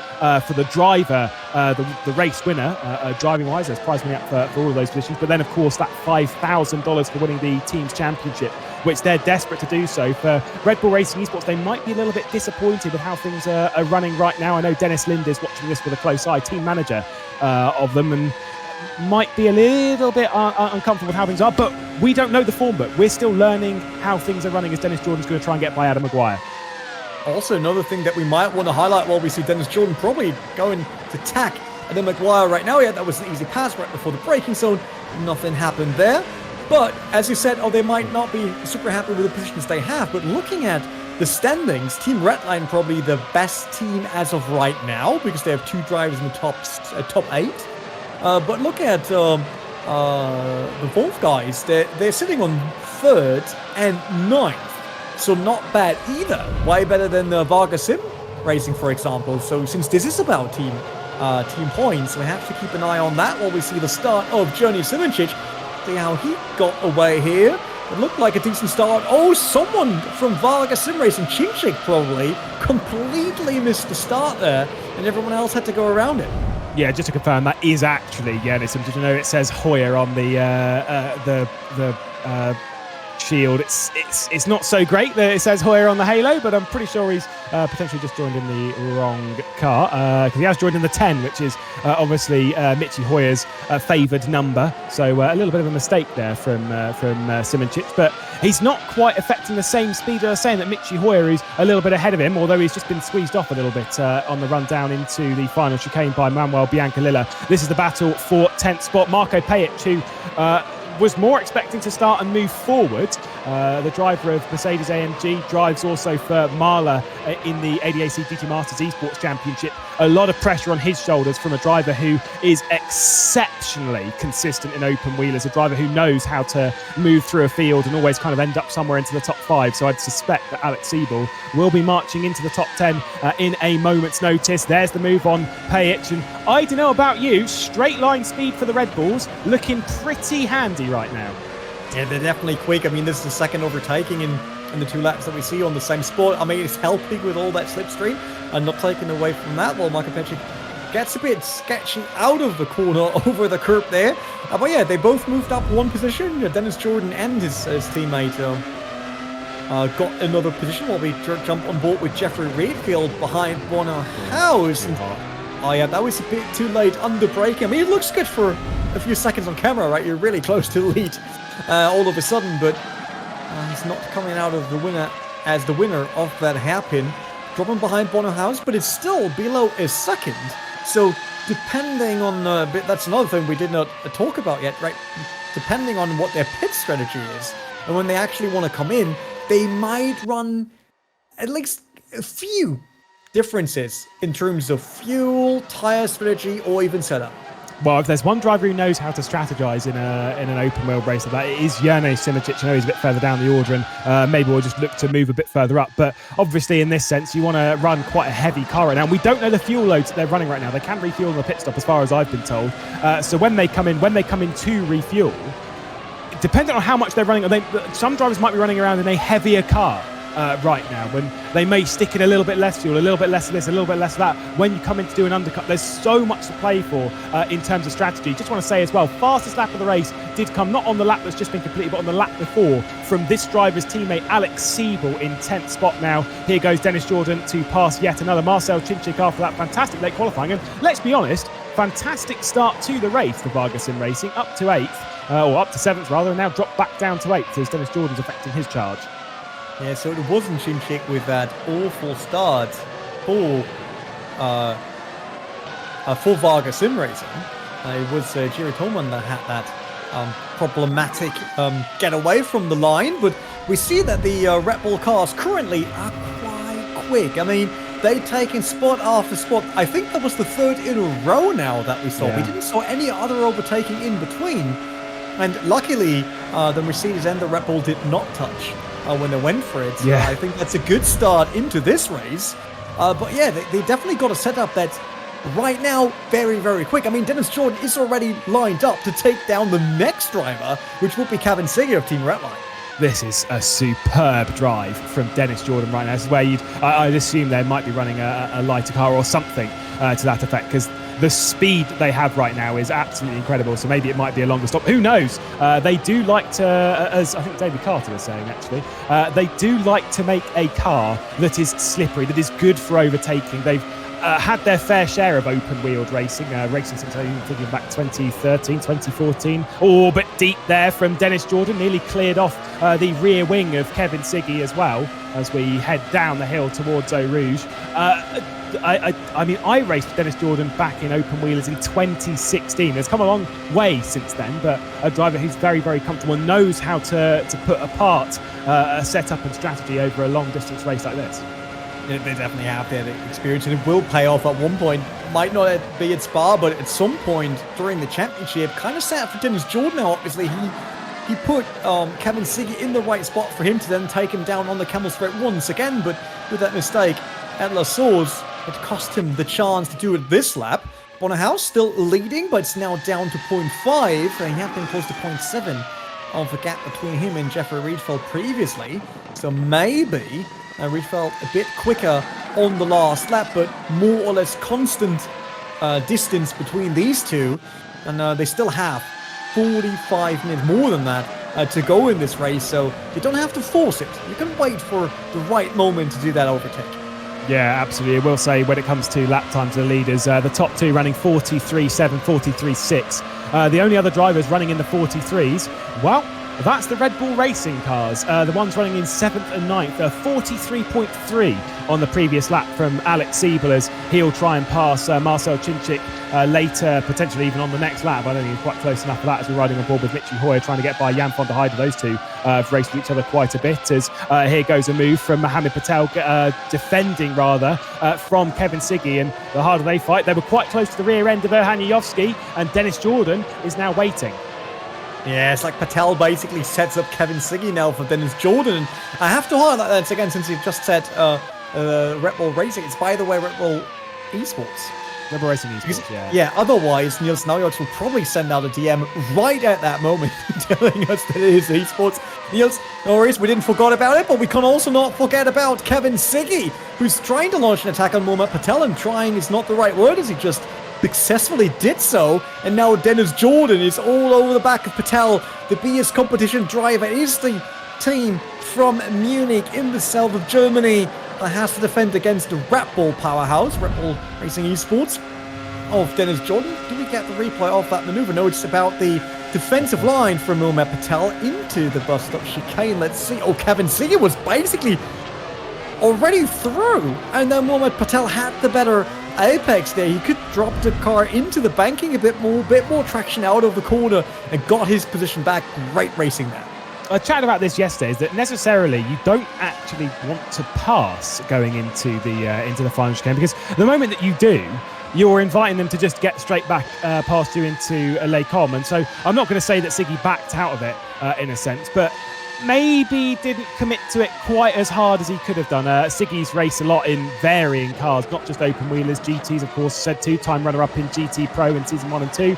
for the driver, the race winner, driving-wise. There's prize money up for all of those positions. But then, of course, that $5,000 for winning the team's championship, which they're desperate to do so. For Red Bull Racing Esports, they might be a little bit disappointed with how things are running right now. I know Dennis Lind is watching this with a close eye, team manager of them, and might be a little bit uncomfortable with how things are, but we don't know the form book. We're still learning how things are running, as Dennis Jordan's going to try and get by Adam Maguire. Also, another thing that we might want to highlight while we see Dennis Jordan probably going to tack Adam Maguire right now. Yeah, that was an easy pass right before the braking zone. Nothing happened there. But as you said, they might not be super happy with the positions they have, but looking at the standings, Team Redline probably the best team as of right now, because they have 2 drivers in the top 8. But look at the Wolf guys. They're sitting on 3rd and 9th, so not bad either. Way better than Varga Sim Racing, for example. So since this is about team points, we have to keep an eye on that while we see the start of Journey Simoncic. See how he got away here. It looked like a decent start. Oh, someone from Varga Sim Racing, Chinchik probably, completely missed the start there, and everyone else had to go around it. Yeah, just to confirm, that is actually Yannis. Did you know it says Hoyer on the shield? It's not so great that it says Hoyer on the halo, but I'm pretty sure he's potentially just joined in the wrong car, because he has joined in the 10, which is obviously Michi Hoyer's favoured number. So a little bit of a mistake there from Simoncic, but he's not quite affecting the same speed. I was saying that Michi Hoyer is a little bit ahead of him, although he's just been squeezed off a little bit on the run down into the final chicane by Manuel Biancalilla. This is the battle for 10th spot. Marco Pajic, who was more expecting to start and move forward. The driver of Mercedes-AMG drives also for Marla in the ADAC GT Masters Esports Championship. A lot of pressure on his shoulders from a driver who is exceptionally consistent in open wheelers, a driver who knows how to move through a field and always kind of end up somewhere into the top 5. So I'd suspect that Alex Siebel will be marching into the top 10 in a moment's notice. There's the move on Pajic, and I don't know about you, straight line speed for the Red Bulls looking pretty handy right now. Yeah, they're definitely quick. I mean, this is the second overtaking in the 2 laps that we see on the same spot. I mean, it's helping with all that slipstream and not taking away from that. Well, Marco Pajic gets a bit sketchy out of the corner over the curb there. But yeah, they both moved up 1 position. Dennis Jordan and his teammate got another position while we jump on board with Jeffrey Reedfield behind Bono House. And, oh yeah, that was a bit too late under braking. I mean, it looks good for a few seconds on camera, right? You're really close to the lead all of a sudden, but he's not coming out of the winner as the winner of that hairpin. Dropping behind Bono House, but it's still below a second. So depending on, that's another thing we did not talk about yet, right? Depending on what their pit strategy is, and when they actually want to come in, they might run at least a few differences in terms of fuel, tire strategy, or even setup. Well, if there's one driver who knows how to strategize in an open wheel race like that, it is Jean Alesi Esports. I know he's a bit further down the order, and maybe we'll just look to move a bit further up. But obviously, in this sense, you want to run quite a heavy car right now. And we don't know the fuel loads that they're running right now. They can refuel in the pit stop, as far as I've been told. So when they come in to refuel, depending on how much they're running, some drivers might be running around in a heavier car right now, when they may stick in a little bit less fuel, a little bit less of this, a little bit less of that. When you come in to do an undercut, there's so much to play for in terms of strategy. Just want to say as well, fastest lap of the race did come not on the lap that's just been completed, but on the lap before from this driver's teammate Alex Siebel in 10th spot now. Here goes Dennis Jordan to pass yet another Marcel Cinchik after that fantastic late qualifying. And let's be honest, fantastic start to the race for Varga Sim Racing, up to 8th, or up to 7th rather, and now dropped back down to 8th as Dennis Jordan's affecting his charge. Yeah, so it wasn't Cinchik with that awful start for Varga Sim Racing. It was Jerry Tolman that had that problematic getaway from the line, but we see that the Red Bull cars currently are quite quick. I mean, they've taken spot after spot. I think that was the 3rd in a row now that we saw. Yeah. We didn't saw any other overtaking in between. And luckily, the Mercedes and the Red Bull did not touch when they went for it. So yeah. I think that's a good start into this race. But yeah, they definitely got a setup that's right now very, very quick. I mean, Dennis Jordan is already lined up to take down the next driver, which would be Kevin Siggy of Team Redline. This is a superb drive from Dennis Jordan right now. This is where I'd assume they might be running a lighter car or something to that effect, because the speed that they have right now is absolutely incredible. So maybe it might be a longer stop. Who knows? They do like to, as I think David Carter was saying actually, they do like to make a car that is slippery, that is good for overtaking. They've had their fair share of open-wheeled racing since I'm thinking back 2013, 2014. Oh, but deep there from Dennis Jordan, nearly cleared off the rear wing of Kevin Siggy as well as we head down the hill towards Eau Rouge. I mean, I raced Dennis Jordan back in open wheelers in 2016. It's come a long way since then, but a driver who's very, very comfortable and knows how to put apart a setup and strategy over a long-distance race like this. They definitely have that experience, and it will pay off at one point. Might not be at Spa, but at some point during the championship, kind of set for Dennis Jordan now. Obviously, he put Kevin Siggy in the right spot for him to then take him down on the Camel Straight once again, but with that mistake at La Source, it cost him the chance to do it this lap. Bonnehaus still leading, but it's now down to 0.5, and he had been close to 0.7 of the gap between him and Jeffrey Riedfeld previously. So maybe Riedfeld a bit quicker on the last lap, but more or less constant distance between these two. And they still have 45 minutes, more than that, to go in this race. So you don't have to force it. You can wait for the right moment to do that overtake. Yeah, absolutely. I will say when it comes to lap times, the leaders, the top two running 43.7, 43.6. The only other drivers running in the 43s, well, that's the Red Bull Racing cars. The ones running in 7th and 9th, 43.3 on the previous lap from Alex Siebel, as he'll try and pass Marcel Cinchik later, potentially even on the next lap. I don't think he's quite close enough for that, as we're riding on board with Mitchie Hoyer trying to get by Jan van der Heide. Those two have raced with each other quite a bit, as here goes a move from Mohamed Patel, defending rather from Kevin Siggy, and the harder they fight, they were quite close to the rear end of Erhan Yovsky, and Dennis Jordan is now waiting. Yeah, it's like Patel basically sets up Kevin Siggy now for Dennis Jordan. I have to highlight that again, since you've just said Red Bull Racing. It's, by the way, Red Bull Esports. Red Bull Racing Esports, yeah. Yeah, otherwise, Niels Naujoks will probably send out a DM right at that moment telling us that it is Esports. Niels, no worries, we didn't forget about it, but we can also not forget about Kevin Siggy, who's trying to launch an attack on Mohamed Patel, and trying is not the right word, as he just successfully did so, and now Dennis Jordan is all over the back of Patel. The BS competition driver is the team from Munich in the south of Germany that has to defend against the Red Bull powerhouse, Red Bull Racing Esports of Dennis Jordan. Do we get the replay of that maneuver? No, it's about the defensive line from Mohamed Patel into the bus stop chicane. Let's see. Oh, Kevin Siggy was basically already through, and then Mohamed Patel had the better apex there. He could drop the car into the banking a bit more traction out of the corner, and got his position back. Great racing there. I chatted about this yesterday, is that necessarily you don't actually want to pass going into the final chicane, because the moment that you do, you're inviting them to just get straight back past you into Les Combes. And so I'm not going to say that Siggy backed out of it in a sense, but maybe didn't commit to it quite as hard as he could have done. Siggy's race a lot in varying cars, not just open wheelers. GT's, of course, said two-time runner-up in GT Pro in Season 1 and 2.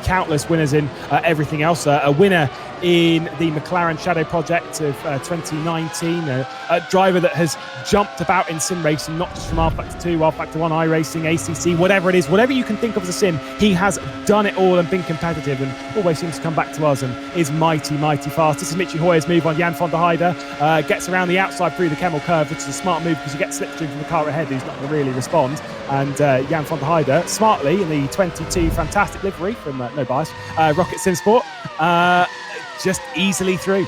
Countless winners in everything else. A winner in the McLaren Shadow Project of 2019. A driver that has jumped about in sim racing, not just from rFactor 2, rFactor 1, iRacing, ACC, whatever it is, whatever you can think of as a sim, he has done it all and been competitive and always seems to come back to us and is mighty, mighty fast. This is Michi Hoyer's move on Jan van der Heide. Gets around the outside through the Kemmel curve, which is a smart move because you get slipstream from the car ahead who's not going to really respond. And Jan van der Heide, smartly, in the 22 fantastic livery from, no bias, Rocket Sim Sport, just easily through.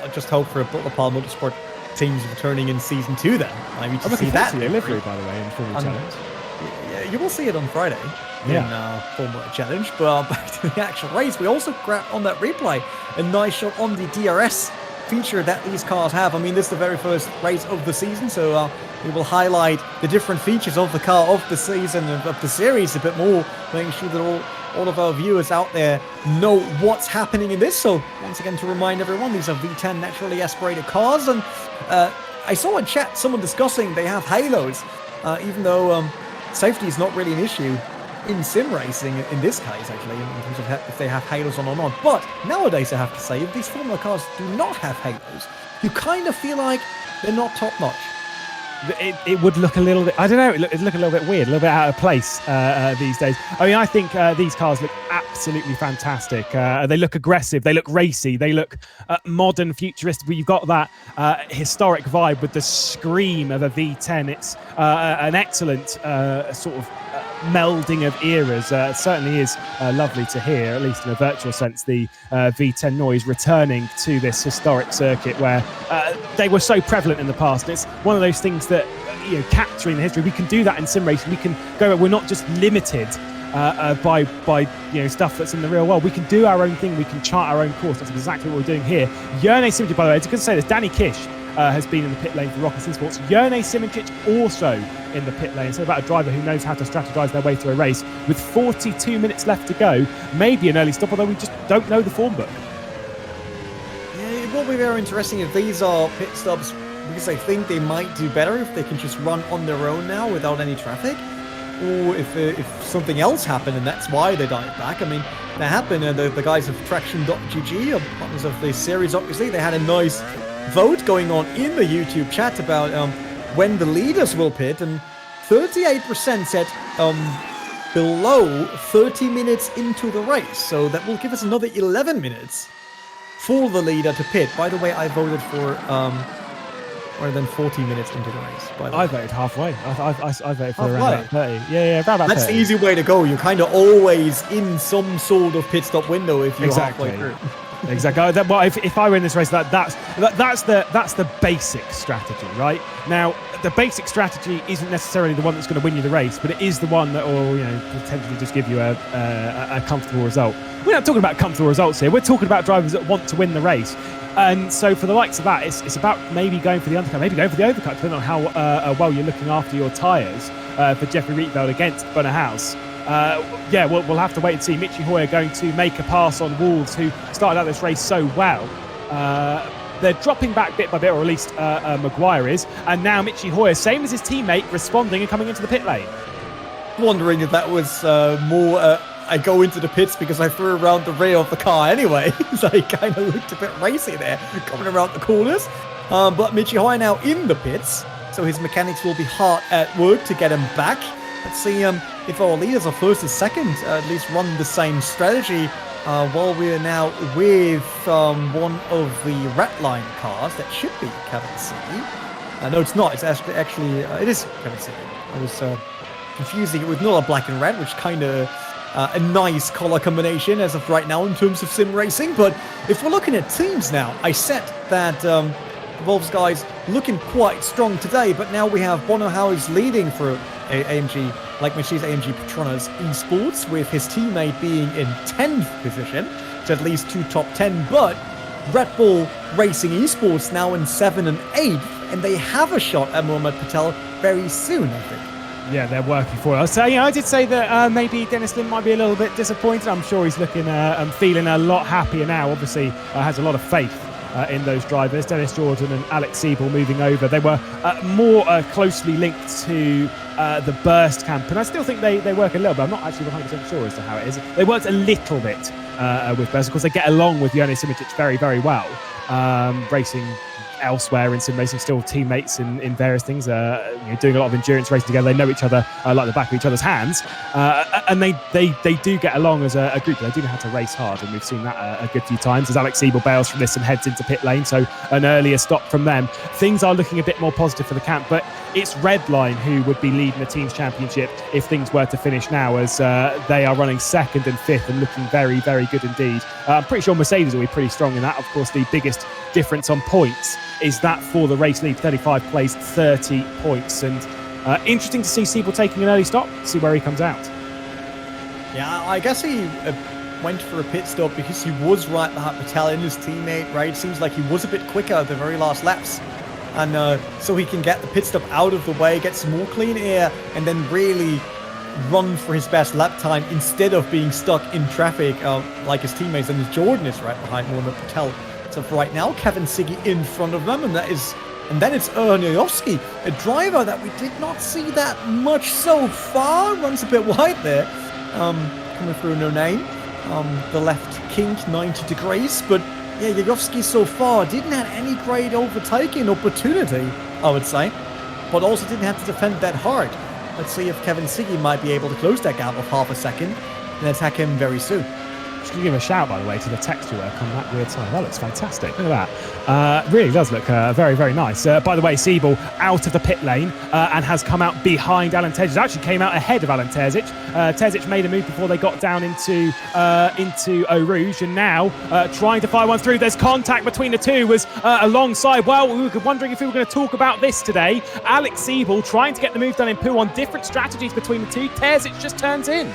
I just hope for a Butler Motorsport teams returning in Season 2 then. Maybe to see that livery, by the way, in Formula Challenge. Yeah, you will see it on Friday in Formula Challenge. But back to the actual race, we also grabbed on that replay a nice shot on the DRS feature that these cars have. I mean, this is the very first race of the season, so we will highlight the different features of the car, of the season, of the series a bit more, making sure that all of our viewers out there know what's happening in this. So once again, to remind everyone, these are V10 naturally aspirated cars, and I saw in chat someone discussing they have halos, even though safety is not really an issue in sim racing in this case, actually, in terms of if they have halos on or not. But nowadays, I have to say, if these Formula cars do not have halos, you kind of feel like they're not top notch. It would look a little bit, I don't know, it'd look a little bit weird, a little bit out of place these days. I mean, I think these cars look absolutely fantastic. They look aggressive, they look racy, they look modern, futuristic. You've got that historic vibe with the scream of a V10. It's an excellent sort of melding of eras. It certainly is lovely to hear, at least in a virtual sense, the V10 noise returning to this historic circuit where they were so prevalent in the past. And it's one of those things that, capturing the history, we can do that in sim racing. We can go, we're not just limited by stuff that's in the real world. We can do our own thing. We can chart our own course. That's exactly what we're doing here. Jean Alesi Esports, by the way, it's good to say this, Danny Kish has been in the pit lane for Rocket Esports. Jean Alesi Esports also in the pit lane. So about a driver who knows how to strategize their way through a race. With 42 minutes left to go, maybe an early stop, although we just don't know the form book. Yeah, it will be very interesting if these are pit stops because I think they might do better if they can just run on their own now without any traffic. Or if something else happened and that's why they died back. I mean, that happened. The guys of TraxionGG, partners of the series, obviously, they had a nice vote going on in the YouTube chat about when the leaders will pit, and 38% said below 30 minutes into the race. So that will give us another 11 minutes for the leader to pit. By the way, I voted for more than 40 minutes into the race. By the way. I voted halfway. I voted for around 30. Yeah, about that. That's 30. The easy way to go. You're kind of always in some sort of pit stop window if you're halfway through. Exactly. Well, if I win this race, that's the basic strategy, right? Now, the basic strategy isn't necessarily the one that's going to win you the race, but it is the one that will, potentially just give you a comfortable result. We're not talking about comfortable results here. We're talking about drivers that want to win the race. And so for the likes of that, it's about maybe going for the undercut, maybe going for the overcut, depending on how well you're looking after your tyres for Jeffrey Rietveld against Bonner House. We'll have to wait and see. Michi Hoyer going to make a pass on Wolves, who started out this race so well. They're dropping back bit by bit, or at least Maguire is. And now Michi Hoyer, same as his teammate, responding and coming into the pit lane. Wondering if that was more... I go into the pits because I threw around the rear of the car anyway. So he kind of looked a bit racy there, coming around the corners. But Michi Hoyer now in the pits, so his mechanics will be hard at work to get him back. Let's see if our leaders are first and second, at least run the same strategy. While we are now with one of the red line cars, that should be Kevin C. No, it's not. It's actually it is Kevin C. I was confusing it with not a black and red, which kind of a nice color combination as of right now in terms of sim racing. But if we're looking at teams now, I said that Wolves guys looking quite strong today, but now we have Bono House leading for AMG, like Mercedes-AMG Petronas Esports, with his teammate being in 10th position, so at least 2 top 10, but Red Bull Racing Esports now in 7th and 8th, and they have a shot at Mohamed Patel very soon, I think. Yeah, they're working for us. So, I did say that maybe Dennis Lin might be a little bit disappointed. I'm sure he's looking and feeling a lot happier now. Obviously, has a lot of faith in those drivers. Dennis Jordan and Alex Siebel moving over. They were more closely linked to the Burst camp, and I still think they work a little bit. I'm not actually 100% sure as to how it is. They worked a little bit with Burst. Of course, they get along with Jean Alesi Esports very, very well. Racing elsewhere in sim racing, still teammates in various things, doing a lot of endurance racing together. They know each other like the back of each other's hands, and they do get along as a group. They do know how to race hard, and we've seen that a good few times as Alex Siebel bails from this and heads into pit lane, so an earlier stop from them. Things are looking a bit more positive for the camp, but it's Redline who would be leading the team's championship if things were to finish now, as they are running second and fifth and looking very, very good indeed. I'm pretty sure Mercedes will be pretty strong in that. Of course, the biggest difference on points is that for the race lead, 35 plays 30 points. And interesting to see Siebel taking an early stop, see where he comes out. Yeah, I guess he went for a pit stop because he was right behind Patel in his teammate, right? It seems like he was a bit quicker at the very last laps. And so he can get the pit stop out of the way, get some more clean air, and then really run for his best lap time instead of being stuck in traffic like his teammates. And Jordan is right behind Warmup Patel. So for right now, Kevin Siggy in front of them, and then it's Ernejovski, a driver that we did not see that much so far. Runs a bit wide there, coming through no name. The left kink 90 degrees, but yeah, Ernejovski so far didn't have any great overtaking opportunity, I would say, but also didn't have to defend that hard. Let's see if Kevin Siggy might be able to close that gap of half a second and attack him very soon. Just going to give a shout, by the way, to the texture work on that weird side. That looks fantastic. Look at that. Really does look very, very nice. By the way, Siebel out of the pit lane and has come out behind Alan Terzic. Actually came out ahead of Alan Terzic. Terzic made a move before they got down into Eau Rouge, and now trying to fire one through. There's contact between the two, was alongside. Well, we were wondering if we were going to talk about this today. Alex Siebel trying to get the move done in Poo on different strategies between the two. Terzic just turns in.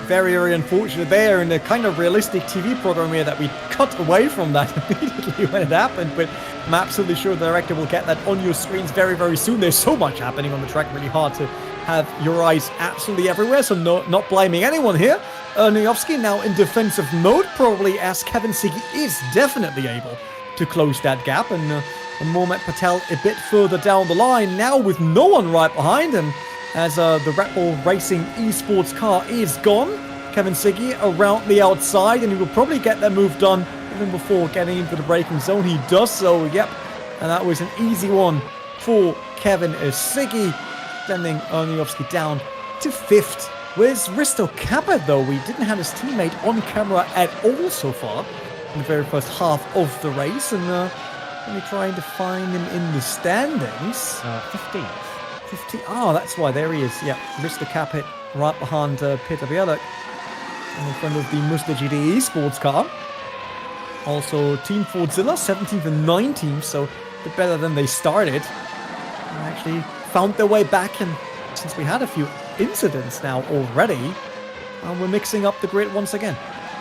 Very, very unfortunate there, in a kind of realistic TV program here that we cut away from that immediately when it happened, but I'm absolutely sure the director will get that on your screens very, very soon. There's so much happening on the track, really hard to have your eyes absolutely everywhere, so not blaming anyone here. Ernejovski now in defensive mode, probably, as Kevin Siggy is definitely able to close that gap, and Mohamed Patel a bit further down the line, now with no one right behind him, as the Red Bull Racing Esports car is gone. Kevin Siggy around the outside, and he will probably get that move done even before getting into the braking zone. He does so, yep. And that was an easy one for Kevin Siggy, sending Ernejovski down to fifth. Where's Risto Capet, though? We didn't have his teammate on camera at all so far in the very first half of the race, and only trying to find him in the standings. 15th. 15. Oh, that's why. There he is. Yeah, Risto Capet right behind Peter Bielek, in front of the Mazda GT Esports car. Also, Team Fordzilla, 17th and 19th, so a bit better than they started. And actually found their way back, and since we had a few incidents now already, we're mixing up the grid once again.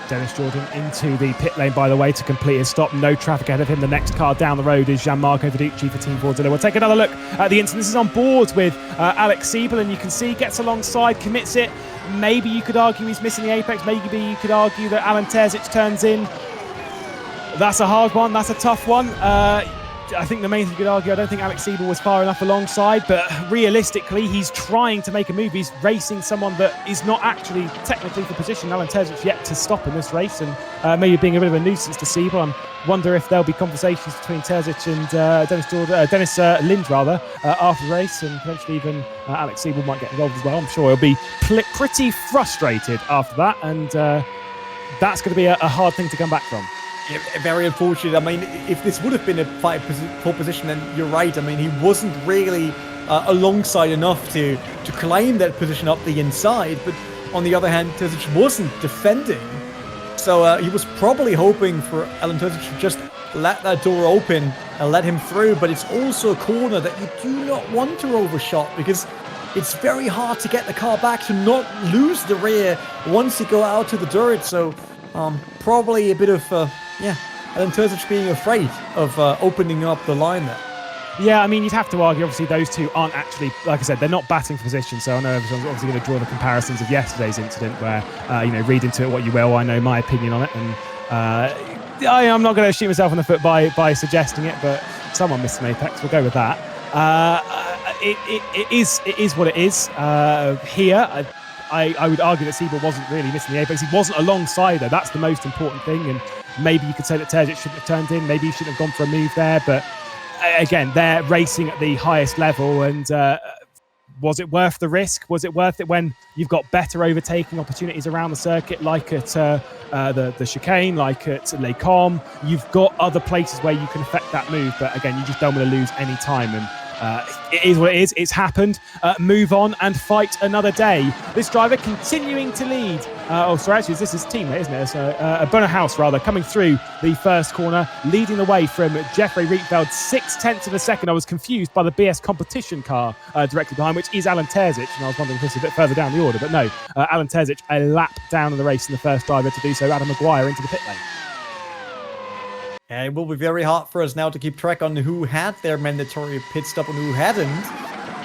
Dennis Jordan into the pit lane, by the way, to complete his stop. No traffic ahead of him. The next car down the road is Gianmarco Viducci for Team Fordzilla. We'll take another look at the incident. This is on board with Alex Siebel, and you can see gets alongside, commits it. Maybe you could argue he's missing the apex. Maybe you could argue that Alan Terzic turns in. That's a hard one. That's a tough one. I think the main thing you could argue, I don't think Alex Siebel was far enough alongside, but realistically, he's trying to make a move. He's racing someone that is not actually technically for position. Alan Terzic's yet to stop in this race, and maybe being a bit of a nuisance to Siebel. I wonder if there'll be conversations between Terzic and Dennis Lind, after the race, and potentially even Alex Siebel might get involved as well. I'm sure he'll be pretty frustrated after that, and that's going to be a hard thing to come back from. Yeah, very unfortunate. I mean, if this would have been a fight pole position, then you're right. I mean, he wasn't really alongside enough to claim that position up the inside. But on the other hand, Terzic wasn't defending. So he was probably hoping for Alan Terzic to just let that door open and let him through. But it's also a corner that you do not want to overshot, because it's very hard to get the car back to not lose the rear once you go out to the dirt. So probably a bit of... Alan Terzic being afraid of opening up the line there. Yeah, I mean, you'd have to argue, obviously, those two aren't actually, like I said, they're not batting for position. So I know everyone's obviously going to draw the comparisons of yesterday's incident where, read into it what you will. I know my opinion on it. And I'm not going to shoot myself in the foot by suggesting it, but someone missed some apex. We'll go with that. It is what it is. Here, I would argue that Siebel wasn't really missing the apex. He wasn't alongside her. That's the most important thing. And maybe you could say that Terzic shouldn't have turned in. Maybe he shouldn't have gone for a move there. But again, they're racing at the highest level, and was it worth the risk? Was it worth it when you've got better overtaking opportunities around the circuit, like at the chicane, like at Les Combes? You've got other places where you can affect that move, but again, you just don't want to lose any time. And it is what it is. It's happened. Move on and fight another day. This driver continuing to lead. Actually, this is teammate, isn't it? So, Bonnehaus, rather, coming through the first corner, leading the way from Jeffrey Rietveld, 0.6 of a second. I was confused by the BS competition car directly behind, which is Alan Terzic, and I was wondering if this was a bit further down the order, but no. Alan Terzic, a lap down in the race, and the first driver to do so, Adam Maguire, into the pit lane. And it will be very hard for us now to keep track on who had their mandatory pit stop and who hadn't.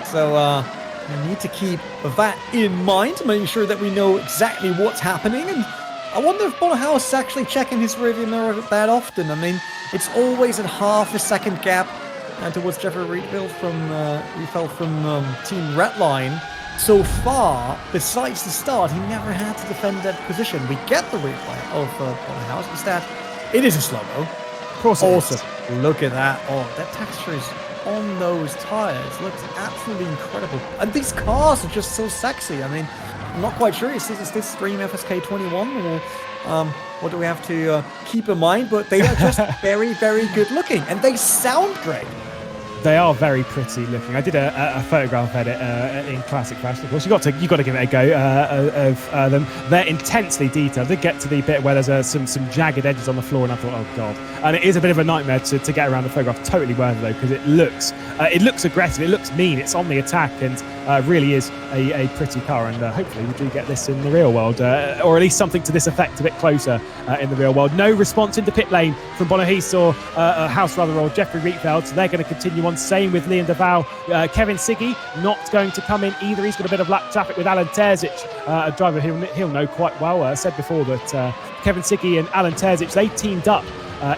So we need to keep that in mind, making sure that we know exactly what's happening. And I wonder if Bonnehaus is actually checking his rearview mirror that often. I mean, it's always at half a second gap towards Jeffrey Rietveld from Team Redline. So far, besides the start, he never had to defend that position. We get the replay of Bonnehaus. Instead, it is a slow-mo. Awesome. Look at that. Oh, that texture is on those tires. Looks absolutely incredible. And these cars are just so sexy. I mean, I'm not quite sure. Is this Stream FSK 21 or what do we have to keep in mind? But they are just very, very good looking. And they sound great. They are very pretty looking. I did a photograph edit in classic fashion. Of course, you got to give it a go of them. They're intensely detailed. They get to the bit where there's some jagged edges on the floor, and I thought, oh god. And it is a bit of a nightmare to get around the photograph. Totally worth it though, because it looks aggressive. It looks mean. It's on the attack, and really is a pretty car. And hopefully we do get this in the real world, or at least something to this effect a bit closer in the real world. No response in the pit lane from Bonnehaus or Jeffrey Rietveld. So they're going to continue on. Same with Liam Deval. Kevin Siggy not going to come in either. He's got a bit of lap traffic with Alan Terzic, a driver he'll know quite well. I said before that Kevin Siggy and Alan Terzic, they teamed up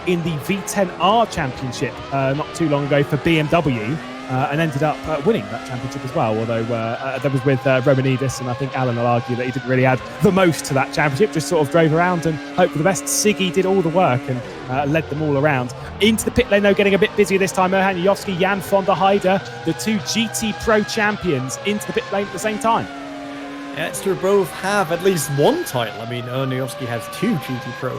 in the V10R Championship not too long ago for BMW. And ended up winning that championship as well, although that was with Romain, and I think Alan will argue that he didn't really add the most to that championship, just sort of drove around and hoped for the best. Siggy did all the work and led them all around. Into the pit lane, though, getting a bit busier this time. Erhan Jajowski, Jan van der Heide, the two GT Pro champions, into the pit lane at the same time. Yeah, it's true, both have at least one title. I mean, Jajowski has two GT Pro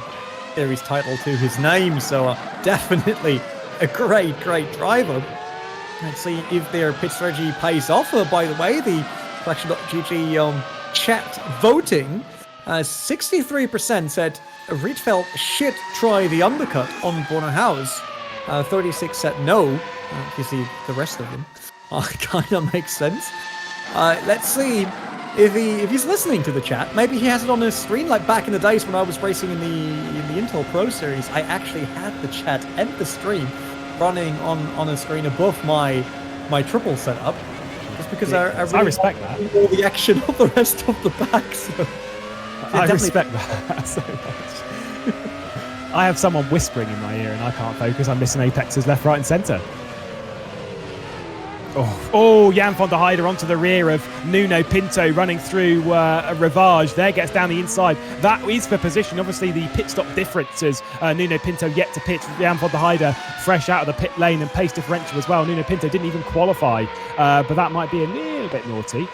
Series titles to his name, so definitely a great driver. Let's see if their pit strategy pays off. By the way, the TraxionGG chat voting, 63% said Rietveld should try the undercut on Bonnehaus. 36 said no. You see the rest of them. Kind of makes sense. Let's see if he's listening to the chat. Maybe he has it on his screen, like back in the days when I was racing in the Intel Pro Series. I actually had the chat and the stream running on a screen above my triple setup, just because I really respect that. All the action of the rest of the pack. So I respect that so much. I have someone whispering in my ear, and I can't focus. I'm missing apexes left, right, and centre. Oh, Jan van der Heide onto the rear of Nuno Pinto, running through a Rivage. There, gets down the inside. That is for position. Obviously, the pit stop differences. Nuno Pinto yet to pit. Jan van der Heide fresh out of the pit lane, and pace differential as well. Nuno Pinto didn't even qualify, but that might be a little bit naughty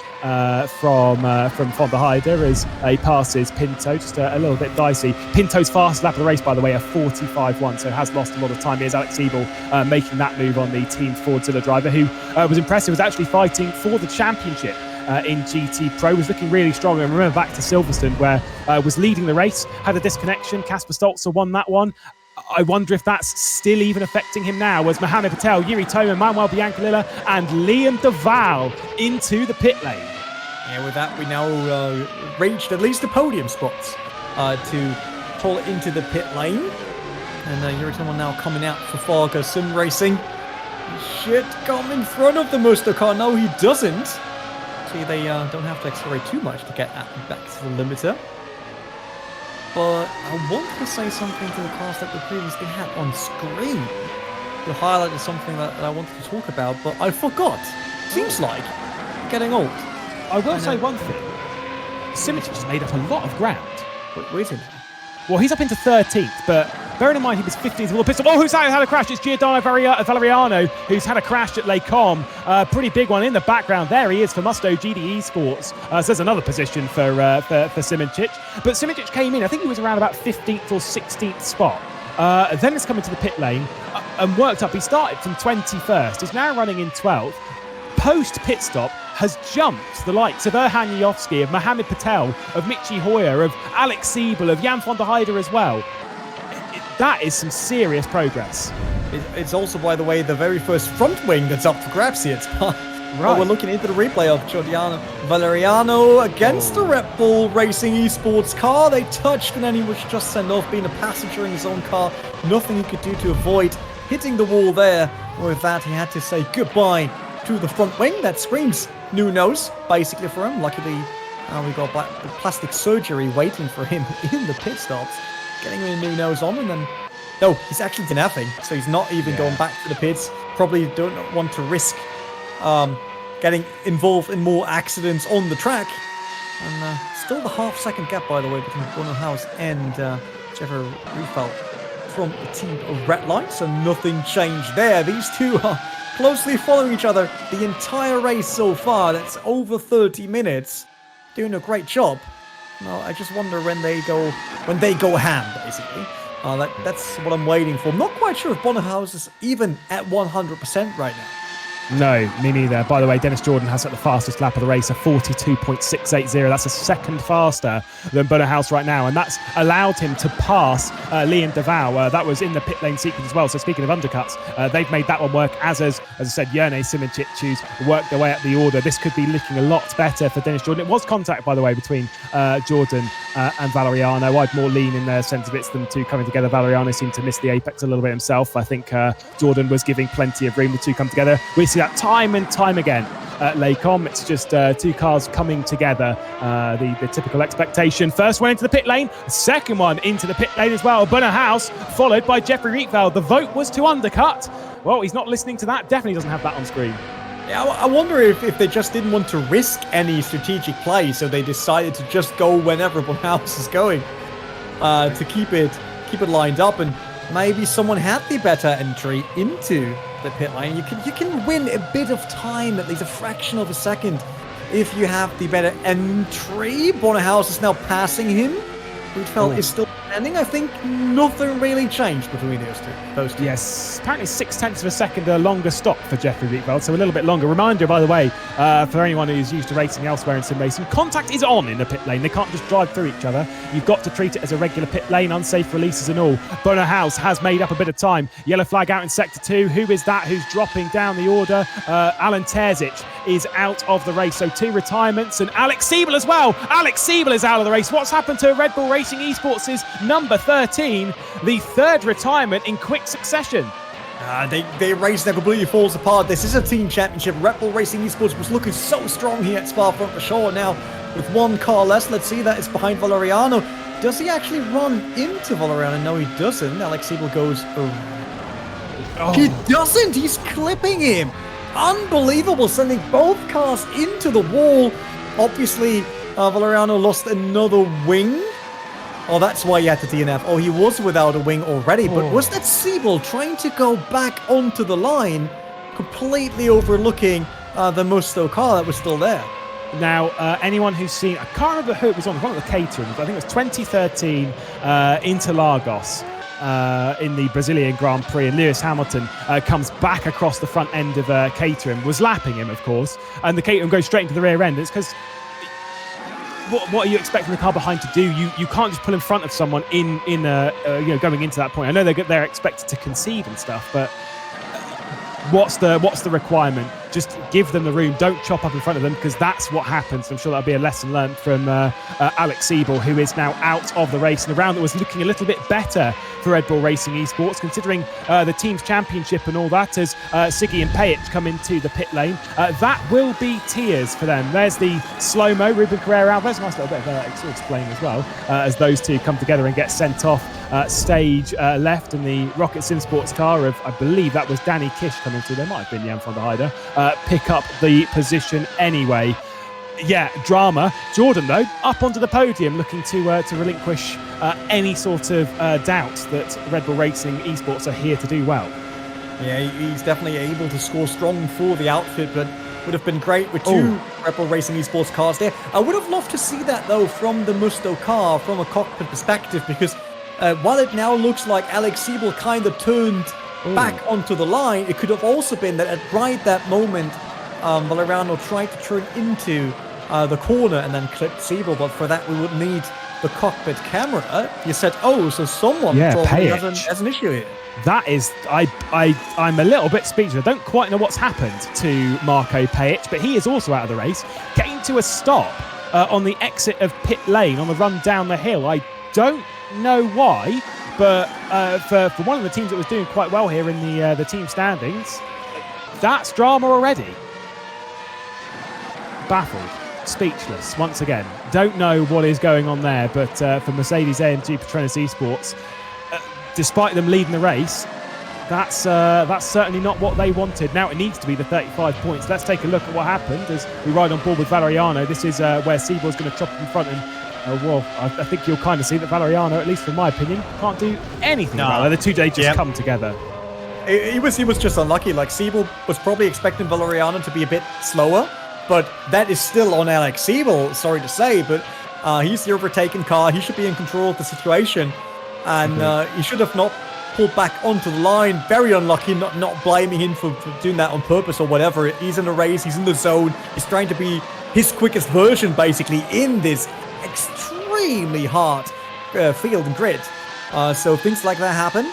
from van der Heide as he passes Pinto. Just a little bit dicey. Pinto's fastest lap of the race, by the way, a 45.1, so has lost a lot of time. Here's Alex Siebel making that move on the Team Fordzilla driver, who was impressive, was actually fighting for the championship in GT Pro, was looking really strong. And remember back to Silverstone, where was leading the race, had a disconnection. Kasper Stolzer won that one. I wonder if that's still even affecting him now, as Mohamed Patel, Yuri Toma, Manuel Biancalilla and Liam Deval into the pit lane. Yeah, with that we now reached at least the podium spots to pull into the pit lane. And Yuri Toma now coming out for Fargo Sim Racing. He should come in front of the Musto car. No, he doesn't. See, they don't have to accelerate too much to get back to the limiter. But I wanted to say something to the cars that we previously had on screen. You highlighted something that I wanted to talk about, but I forgot. Seems like getting old. I will say one thing. Simic has made up a lot of ground. Where is he now? Well, he's up into 13th, but bearing in mind he was 15th with a pistol. Oh, who's had a crash? It's Giordano Valeriano, who's had a crash at Les Combes. Pretty big one in the background. There he is for MustoGG Esports. So there's another position for Simic. But Simic came in, I think he was around about 15th or 16th spot. Then he's come into the pit lane and worked up. He started from 21st. He's now running in 12th. Post pit stop, has jumped the likes of Erhan Yovsky, of Mohamed Patel, of Michi Hoyer, of Alex Siebel, of Jan van der Heijden as well. That is some serious progress. It's also, by the way, the very first front wing that's up for grabs here. Right. We're looking into the replay of Giordano Valeriano against the Red Bull Racing Esports car. They touched and then he was just sent off, being a passenger in his own car. Nothing he could do to avoid hitting the wall there. With that, he had to say goodbye to the front wing. That screams new nose, basically, for him. Luckily, we got plastic surgery waiting for him in the pit stops. Getting a new nose on, and then... No, he's actually done nothing, so he's not even going back to the pits. Probably don't want to risk getting involved in more accidents on the track. And still the half-second gap, by the way, between Bonnehaus and Jeffrey Riefeld from the team of Red Line, so nothing changed there. These two are closely following each other the entire race so far. That's over 30 minutes. Doing a great job. Well, I just wonder when they go ham, basically. That's what I'm waiting for. I'm not quite sure if Bonnehaus is even at 100% right now. No, me neither. By the way, Dennis Jordan has set the fastest lap of the race, a 42.680. That's a second faster than Bonnehaus right now, and that's allowed him to pass Liam Deval. That was in the pit lane sequence as well. So speaking of undercuts, they've made that one work, as I said, Jerne Simic, who's worked their way up the order. This could be looking a lot better for Dennis Jordan. It was contact, by the way, between Jordan and Valeriano. I'd more lean in their sense of it's them two coming together. Valeriano seemed to miss the apex a little bit himself. I think Jordan was giving plenty of room. The two come together. We see that time and time again at Les Combes. It's just two cars coming together, the typical expectation. First one into the pit lane, second one into the pit lane as well. Bonnehaus followed by Jeffrey Rietveld. The vote was to undercut. Well, he's not listening to that. Definitely doesn't have that on screen. Yeah, I wonder if they just didn't want to risk any strategic play, so they decided to just go whenever Bonnehaus is going to keep it lined up, and maybe someone had the better entry into the pit lane. You can win a bit of time, at least a fraction of a second, if you have the better entry. Bonnehaus is now passing him. Rietveld is still standing. I think nothing really changed between those two. Yes, apparently 0.6 of a second longer stop for Jeffrey Rietveld, so a little bit longer. Reminder, by the way, for anyone who's used to racing elsewhere in sim racing, contact is on in the pit lane. They can't just drive through each other. You've got to treat it as a regular pit lane, unsafe releases and all. Bonnehaus has made up a bit of time. Yellow flag out in sector 2. Who is that who's dropping down the order? Alan Terzic is out of the race, so 2 retirements, and Alex Siebel as well. Alex Siebel is out of the race. What's happened to Red Bull Racing Esports' number 13, the 3rd retirement in quick succession? They race that completely falls apart. This is a team championship. Red Bull Racing Esports was looking so strong here at Spa-Francorchamps. Now, with one car less, let's see, that is behind Valeriano. Does he actually run into Valeriano? No, he doesn't. Alex Siebel goes... He doesn't! He's clipping him! Unbelievable, sending both cars into the wall. Obviously, Valeriano lost another wing. Oh, that's why he had to DNF. Oh, he was without a wing already, but was that Siebel trying to go back onto the line, completely overlooking the Musto car that was still there? Now, anyone who's seen, I can't remember who it was on, one of the caterings, I think it was 2013 Interlagos in the Brazilian Grand Prix, and Lewis Hamilton comes back across the front end of Caterham, was lapping him, of course, and the Caterham goes straight into the rear end. It's because... What are you expecting the car behind to do? You can't just pull in front of someone in going into that point. I know they're expected to concede and stuff, but what's the requirement? just give them the room. Don't chop up in front of them, because that's what happens. I'm sure that'll be a lesson learned from Alex Siebel, who is now out of the race in a round that was looking a little bit better for Red Bull Racing Esports, considering the team's championship and all that, as Siggy and Payet come into the pit lane. That will be tears for them. There's the slow-mo, Ruben Carrera-Alvarez. Nice little bit of explain as well, as those two come together and get sent off stage left, and the Rocket Sim Sports car of, I believe that was Danny Kish coming through. There might have been Jan van der Heide, pick up the position anyway. Yeah, drama. Jordan, though, up onto the podium, looking to relinquish any sort of doubt that Red Bull Racing Esports are here to do well. Yeah, he's definitely able to score strong for the outfit, but would have been great with two Red Bull Racing Esports cars there. I would have loved to see that, though, from the Musto car, from a cockpit perspective, because while it now looks like Alex Siebel kind of turned back onto the line, it could have also been that at right that moment, Valeriano tried to turn into the corner and then clipped Siebel, but for that we would need the cockpit camera. You said, so someone probably has an issue here. That is, I'm a little bit speechless. I don't quite know what's happened to Marco Pajic, but he is also out of the race. Came to a stop on the exit of pit lane on the run down the hill. I don't know why, but for one of the teams that was doing quite well here in the team standings, that's drama already. Baffled, speechless once again. Don't know what is going on there, but for Mercedes-AMG Petronas Esports, despite them leading the race, that's certainly not what they wanted. Now it needs to be the 35 points. Let's take a look at what happened as we ride on board with Valeriano. This is where Siebel's going to chop in front, and I think you'll kind of see that Valeriano, at least from my opinion, can't do anything about it. The two days just come together. He was just unlucky. Like, Siebel was probably expecting Valeriano to be a bit slower, but that is still on Alex Siebel, sorry to say, but he's the overtaken car. He should be in control of the situation, and he should have not pulled back onto the line. Very unlucky, not blaming him for doing that on purpose or whatever. He's in a race, he's in the zone, he's trying to be his quickest version, basically, in this extremely hard field and grid. So things like that happen.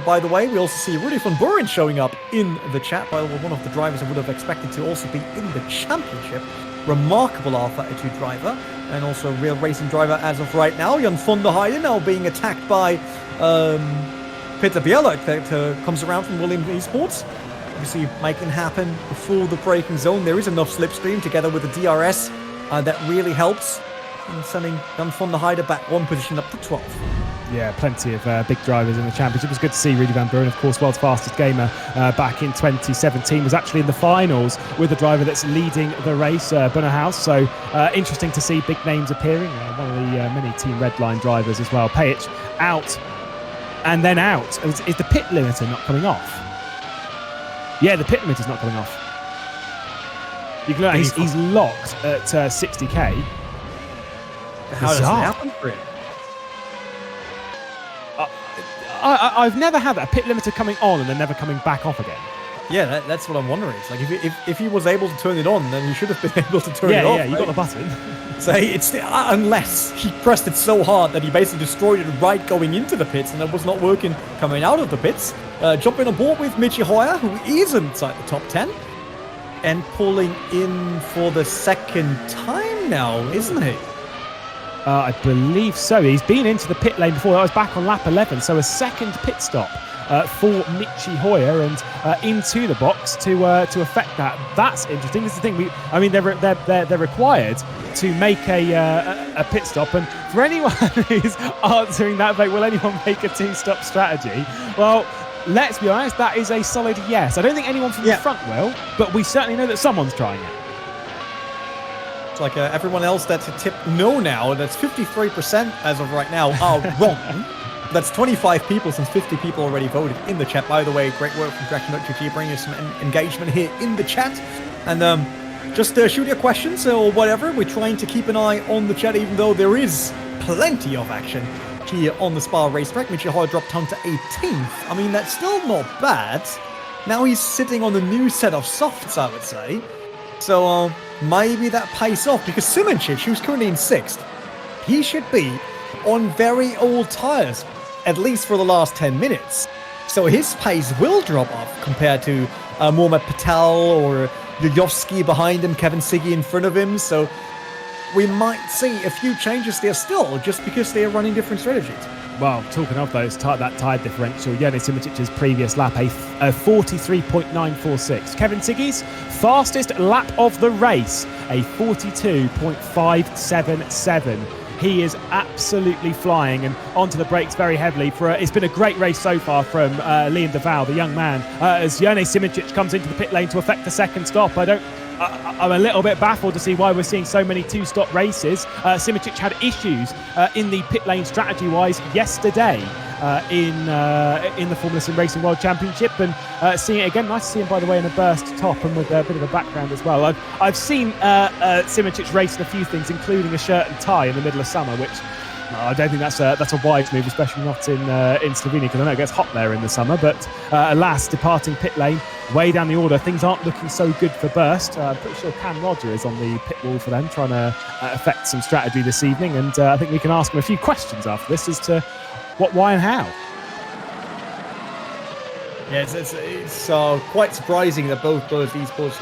By the way, we also see Rudy van Buren showing up in the chat. By the way, one of the drivers I would have expected to also be in the championship. Remarkable R32 driver, and also a real racing driver as of right now. Jan van der Heide now being attacked by Peter Bielak that comes around from Williams Esports. Obviously making happen before the braking zone. There is enough slipstream together with the DRS that really helps. And sending Jan van der Heide back one position up to 12th. Yeah, plenty of big drivers in the championship. It was good to see Rudy van Buren, of course, world's fastest gamer back in 2017. Was actually in the finals with the driver that's leading the race, Bunnerhaus. So interesting to see big names appearing. One of the many Team Redline drivers as well. Pajic out and then out. Is the pit limiter not coming off? Yeah, the pit limiter's not coming off. You can look, he's locked at 60k. How does that happen for him? I've never had that, a pit limiter coming on and then never coming back off again. Yeah, that's what I'm wondering. It's like if he was able to turn it on, then he should have been able to turn it off. Yeah, you got the button. So it's unless he pressed it so hard that he basically destroyed it right going into the pits, and it was not working coming out of the pits. Jumping on board with Michi Hoyer, who is inside the top 10, and pulling in for the second time now, isn't he? I believe so. He's been into the pit lane before. I was back on lap 11, so a second pit stop for Michi Hoyer and into the box to affect that. That's interesting. This is the thing. They're required to make a pit stop, and for anyone who's answering that, will anyone make a two-stop strategy? Well, let's be honest, that is a solid yes. I don't think anyone from the front will, but we certainly know that someone's trying it. It's like everyone else that's a tip no now, that's 53% as of right now, are wrong. That's 25 people since 50 people already voted in the chat. By the way, great work from TraxionGG, bringing us some engagement here in the chat. And just shoot your questions or whatever. We're trying to keep an eye on the chat, even though there is plenty of action here on the Spa racetrack. Michi Hoyer dropped down to 18th. I mean, that's still not bad. Now he's sitting on a new set of softs, I would say. So maybe that pays off, because Simoncic, who's currently in 6th, he should be on very old tyres, at least for the last 10 minutes. So his pace will drop off compared to Mohamed Patel or Jojowski behind him, Kevin Siggy in front of him. So we might see a few changes there still, just because they are running different strategies. Well, talking of those, that tyre differential, Jean Simicic's previous lap, a 43.946. Kevin Siggy's fastest lap of the race, a 42.577. He is absolutely flying and onto the brakes very heavily. It's been a great race so far from Liam de Waal, the young man, as Jean Simicic comes into the pit lane to effect the second stop. I'm a little bit baffled to see why we're seeing so many two-stop races. Simic had issues in the pit lane strategy-wise yesterday in the Formula Sim Racing World Championship, and seeing it again. Nice to see him, by the way, in a burst top and with a bit of a background as well. I've seen Simic race in a few things, including a shirt and tie in the middle of summer, which I don't think that's a wise move, especially not in Slovenia, because I know it gets hot there in the summer. But alas, departing pit lane way down the order, things aren't looking so good for Burst. I'm pretty sure Cam Roger is on the pit wall for them, trying to affect some strategy this evening, and I think we can ask him a few questions after this as to what, why, and how. Yeah, it's quite surprising that both esports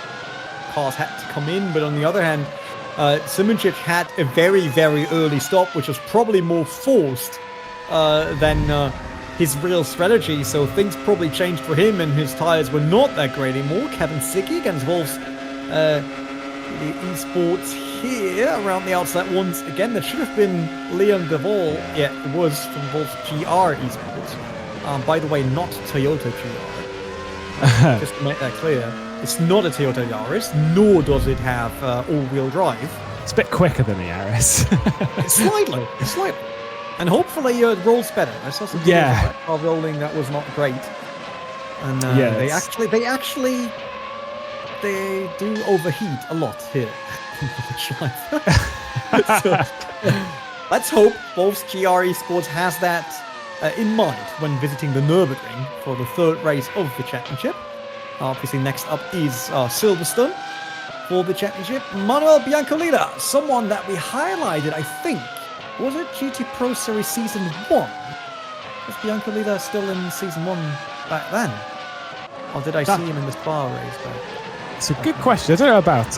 cars had to come in, but on the other hand, Simic had a very, very early stop, which was probably more forced than his real strategy, so things probably changed for him, and his tyres were not that great anymore. Kevin Siggy against Wolf's the esports here around the outside once again. That should have been Liam de Waal. Yeah, it was from Wolf's GR esports. By the way, not Toyota GR. Just to make that clear. It's not a Toyota Yaris, nor does it have all-wheel drive. It's a bit quicker than the Yaris. Slightly. And hopefully it rolls better. I saw some videos of rolling that was not great. And they do overheat a lot here. So, let's hope Wolf's GR Esports has that in mind when visiting the Nürburgring for the third race of the championship. Obviously, next up is Silverstone for the championship. Manuel Biancolina, someone that we highlighted, I think. Was it GT Pro Series Season 1? Was Biancolina still in Season 1 back then? Or did I see him in the Spa race back? It's a good question. I don't know about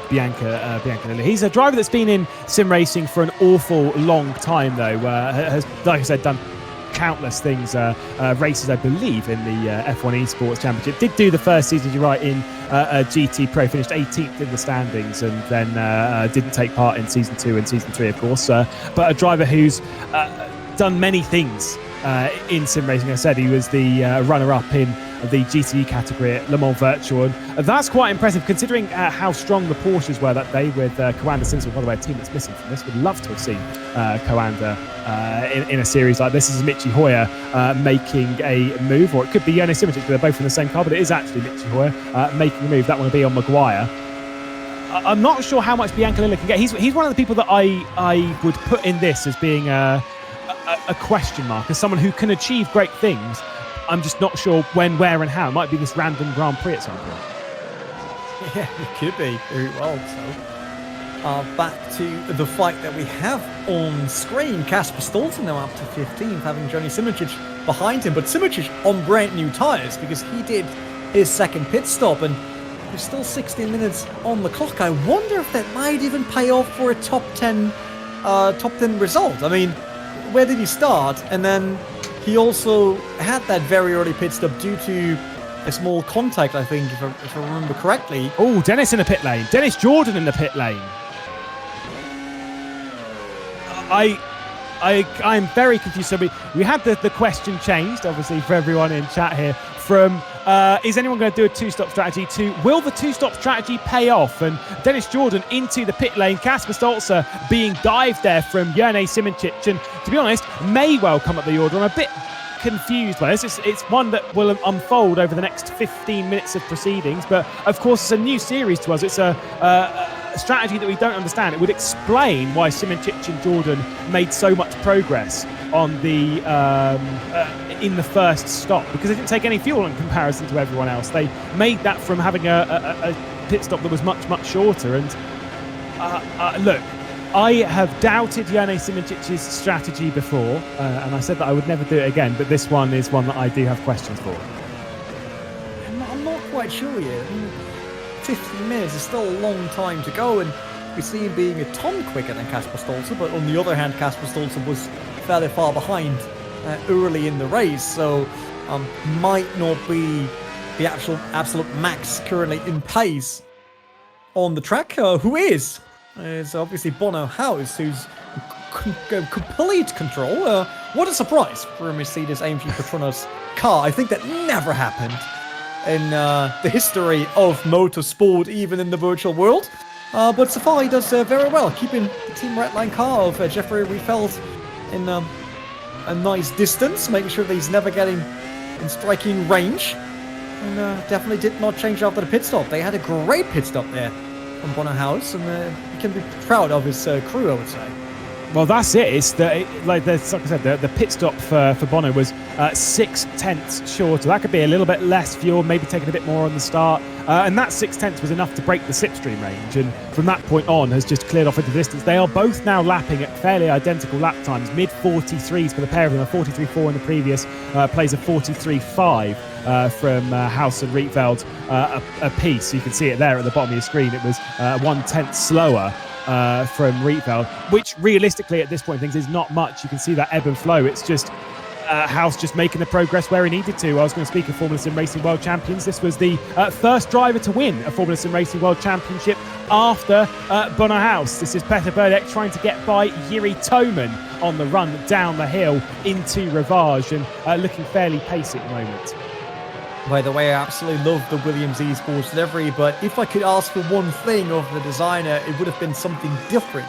Biancolina. He's a driver that's been in sim racing for an awful long time, though. Has, like I said, done countless things, races, I believe, in the F1 Esports Championship. Did do the first season, you're right, in GT Pro, finished 18th in the standings, and then didn't take part in Season 2 and Season 3, of course. But a driver who's done many things in sim racing. I said he was the runner-up in the GTE category at Le Mans Virtual, and that's quite impressive considering how strong the Porsches were that day with Coanda Simpson. By the way, a team that's missing from this. Would love to have seen Coanda in a series like this. This is Michi Hoyer making a move, or it could be Jean Simic. They're both in the same car, but it is actually Michi Hoyer making a move. That one will be on Maguire. I'm not sure how much Biancolina can get. He's one of the people that I would put in this as being a question mark, as someone who can achieve great things. I'm just not sure when, where, and how. It might be this random Grand Prix at some point. Yeah, it could be very well so. Back to the fight that we have on screen. Kasper Stolzen now up to 15th, having Johnny Simic behind him, but Simic on brand new tyres because he did his second pit stop, and there's still 16 minutes on the clock. I wonder if that might even pay off for a top 10 result. I mean, where did he start? And then he also had that very early pit stop due to a small contact, I think, if I remember correctly. Oh, Dennis in the pit lane. Dennis Jordan in the pit lane. I'm very confused. So we had the question changed, obviously, for everyone in chat here, from is anyone going to do a two-stop strategy to will the two-stop strategy pay off? And Dennis Jordan into the pit lane, Kasper Stolzer being dived there from Jean Simic, and to be honest, may well come up the order. I'm a bit confused by this. It's one that will unfold over the next 15 minutes of proceedings, but of course it's a new series to us. It's a strategy that we don't understand. It would explain why Simic and Jordan made so much progress on the in the first stop, because they didn't take any fuel in comparison to everyone else. They made that from having a pit stop that was much, much shorter. And look, I have doubted Jean Simicic's strategy before, and I said that I would never do it again, but this one is one that I do have questions for. I'm not quite sure yet. 15 minutes is still a long time to go, and we see him being a ton quicker than Kasper Stolzer, but on the other hand, Kasper Stolzer was fairly far behind early in the race, so might not be the absolute max currently in pace on the track. Who is? It's obviously Bono House, who's complete control. What a surprise for a Mercedes-AMG Petronas car. I think that never happened in the history of motorsport, even in the virtual world. But so far he does very well, keeping the Team Redline car of Jeffrey Rietveld in a nice distance, making sure that he's never getting in striking range. And definitely did not change after the pit stop. They had a great pit stop there from Bono House, and he can be proud of his crew, I would say. Well, that's it. It's like I said, the pit stop for Bono was 6/10 shorter. That could be a little bit less fuel, maybe taking a bit more on the start. And that 6/10 was enough to break the slipstream range. And from that point on, has just cleared off into the distance. They are both now lapping at fairly identical lap times, mid 43s for the pair of them. A 43.4 in the previous, plays a 43.5 from House and Rietveld a piece. So you can see it there at the bottom of your screen. It was 1/10 slower from Rietveld, which realistically at this point things is not much. You can see that ebb and flow. It's just House just making the progress where he needed to. I was going to speak of Formula Sim Racing World Champions. This was the first driver to win a Formula Sim Racing World Championship after Bono House. This is Petter Burdek trying to get by Jiri Toman on the run down the hill into Rivage, and looking fairly pacey at the moment. By the way, I absolutely love the Williams Esports livery, but if I could ask for one thing of the designer, it would have been something different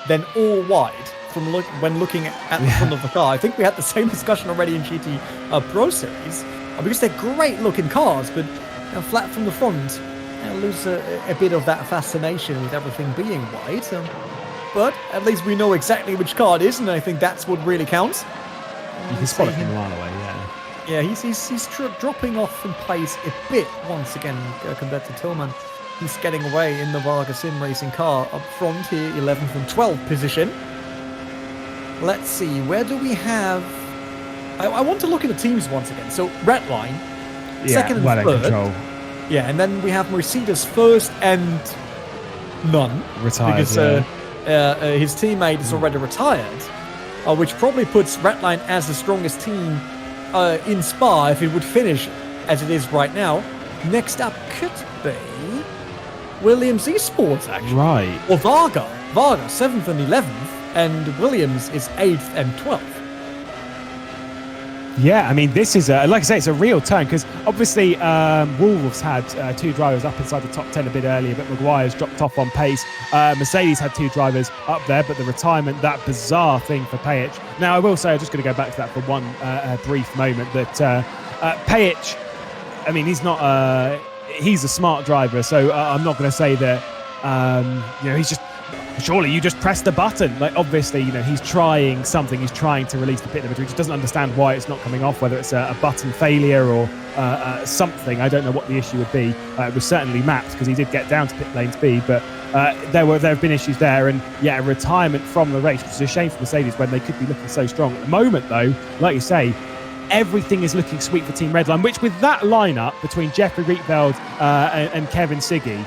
than all white from when looking at the front of the car. I think we had the same discussion already in GT Pro Series, because they're great looking cars, but flat from the front, lose a bit of that fascination with everything being white. But at least we know exactly which car it is, and I think that's what really counts. You can spot it from a mile away, yeah. Yeah, he's dropping off in pace a bit once again compared to Tillman. He's getting away in the Varga Sim Racing car up front here, 11th and 12th position. Let's see, where do we have... I want to look at the teams once again. So, Redline, second and third. Control. Yeah, and then we have Mercedes first and none. Retired, because his teammate is already retired, which probably puts Redline as the strongest team in Spa if it would finish as it is right now. Next up could be Williams Esports, actually. Right. Or Varga, 7th and 11th, and Williams is 8th and 12th. Yeah, I mean, this is, like I say, it's a real turn, because obviously Wolves had two drivers up inside the top 10 a bit earlier, but Maguire's dropped off on pace. Mercedes had two drivers up there, but the retirement, that bizarre thing for Pajic. Now, I will say, I'm just going to go back to that for one brief moment, that Pajic, I mean, he's not, he's a smart driver, so I'm not going to say that, he's just, surely you just press the button. Like, obviously, he's trying something. He's trying to release the pit limiter. He just doesn't understand why it's not coming off, whether it's a button failure or something. I don't know what the issue would be. It was certainly mapped because he did get down to pit lane speed, but there have been issues there. And yeah, retirement from the race, which is a shame for Mercedes when they could be looking so strong. At the moment, though, like you say, everything is looking sweet for Team Redline, which with that lineup between Jeffrey Rietveld and Kevin Siggy,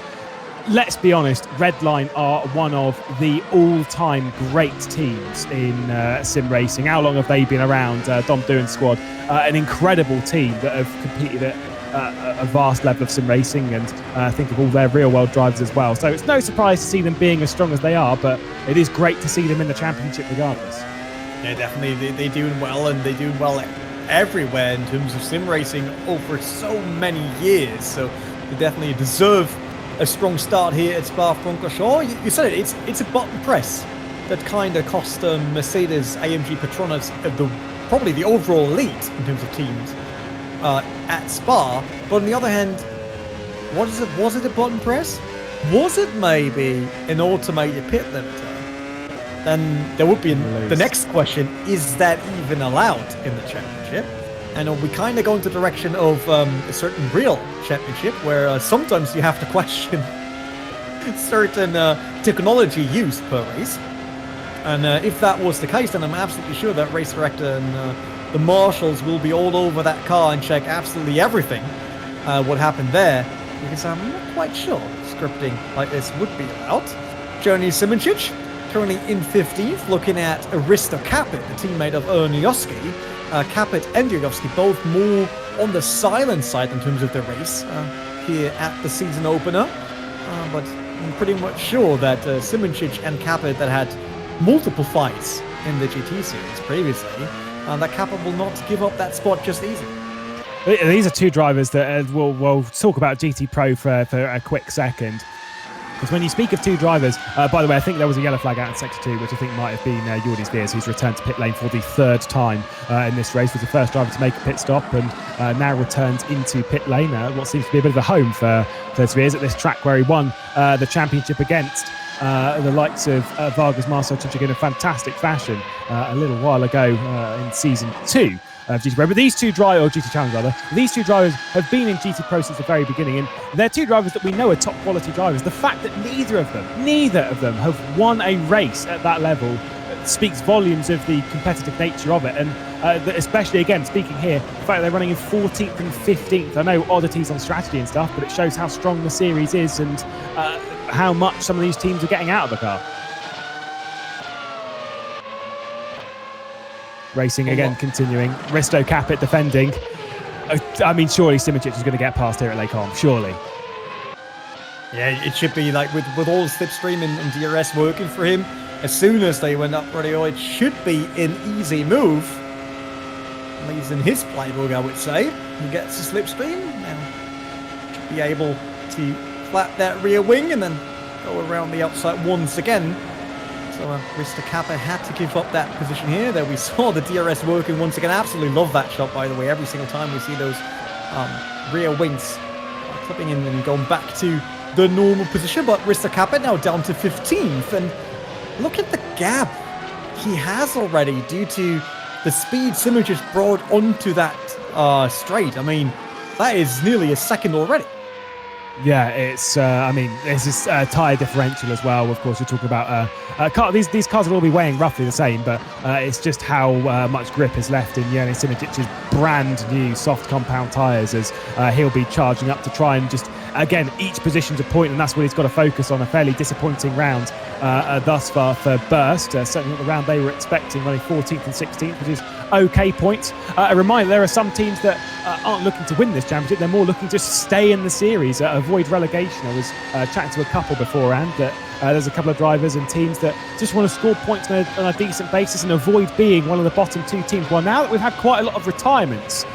let's be honest, Redline are one of the all-time great teams in sim racing. How long have they been around? Dom Doohan's squad, an incredible team that have competed at a vast level of sim racing, and think of all their real-world drivers as well. So it's no surprise to see them being as strong as they are, but it is great to see them in the championship regardless. Yeah, definitely. They're doing well, and they're doing well everywhere in terms of sim racing over so many years. So they definitely deserve a strong start here at Spa-Francorchamps. You said it, it's a button press that kind of cost Mercedes-AMG Petronas probably the overall lead in terms of teams at Spa. But on the other hand, what is it? Was it a button press? Was it maybe an automated pit limiter? Then there would be the next question, is that even allowed in the championship? And we kind of go into the direction of a certain real championship where sometimes you have to question certain technology used per race. And if that was the case, then I'm absolutely sure that race director and the marshals will be all over that car and check absolutely everything what happened there, because I'm not quite sure. scripting like this would be allowed. Joni Simoncic, currently in 15th, looking at Aristo Capit, the teammate of Ernioski. Capit and Ernioski both more on the silent side in terms of the race here at the season opener. But I'm pretty much sure that Simoncic and Capit that had multiple fights in the GT series previously, that Capit will not give up that spot just easy. These are two drivers that we'll talk about GT Pro for a quick second. Because when you speak of two drivers, by the way, I think there was a yellow flag out in Sector 2, which I think might have been Jordi Spears, who's returned to pit lane for the third time in this race, was the first driver to make a pit stop and now returns into pit lane, what seems to be a bit of a home for Spears at this track where he won the championship against the likes of Vargas Marcel Cincic in a fantastic fashion a little while ago in Season 2. GT Pro, but these two drivers, or GT Challenge rather, these two drivers have been in GT Pro since the very beginning, and they're two drivers that we know are top quality drivers. The fact that neither of them have won a race at that level speaks volumes of the competitive nature of it, and especially, again, speaking here, the fact that they're running in 14th and 15th. I know oddities on strategy and stuff, but it shows how strong the series is and how much some of these teams are getting out of the car. Racing again, continuing. Risto Capit defending. I mean, surely Simoncic is going to get past here at Lake Holm. Surely. Yeah, it should be like with all the slipstream and DRS working for him. As soon as they went up radio, it should be an easy move. At least in his playbook, I would say. He gets the slipstream and should be able to flap that rear wing and then go around the outside once again. So Risto Capit had to give up that position here. There we saw the DRS working once again. Absolutely love that shot, by the way. Every single time we see those rear wings clipping in and going back to the normal position. But Risto Capit now down to 15th. And look at the gap he has already due to the speed Simoncic brought onto that straight. I mean, that is nearly a second already. Yeah, it's, I mean, there's this tyre differential as well. Of course, we're talking about these cars will all be weighing roughly the same, but it's just how much grip is left in Jean Alesi Esports' brand new soft compound tyres as he'll be charging up to try and just, again, each position's a point, and that's what he's got to focus on. A fairly disappointing round thus far for Burst. Certainly not the round they were expecting, running 14th and 16th, which is okay points. A reminder, there are some teams that aren't looking to win this championship. They're more looking to stay in the series, avoid relegation. I was chatting to a couple beforehand that there's a couple of drivers and teams that just want to score points on a decent basis and avoid being one of the bottom two teams. Well, now that we've had quite a lot of retirements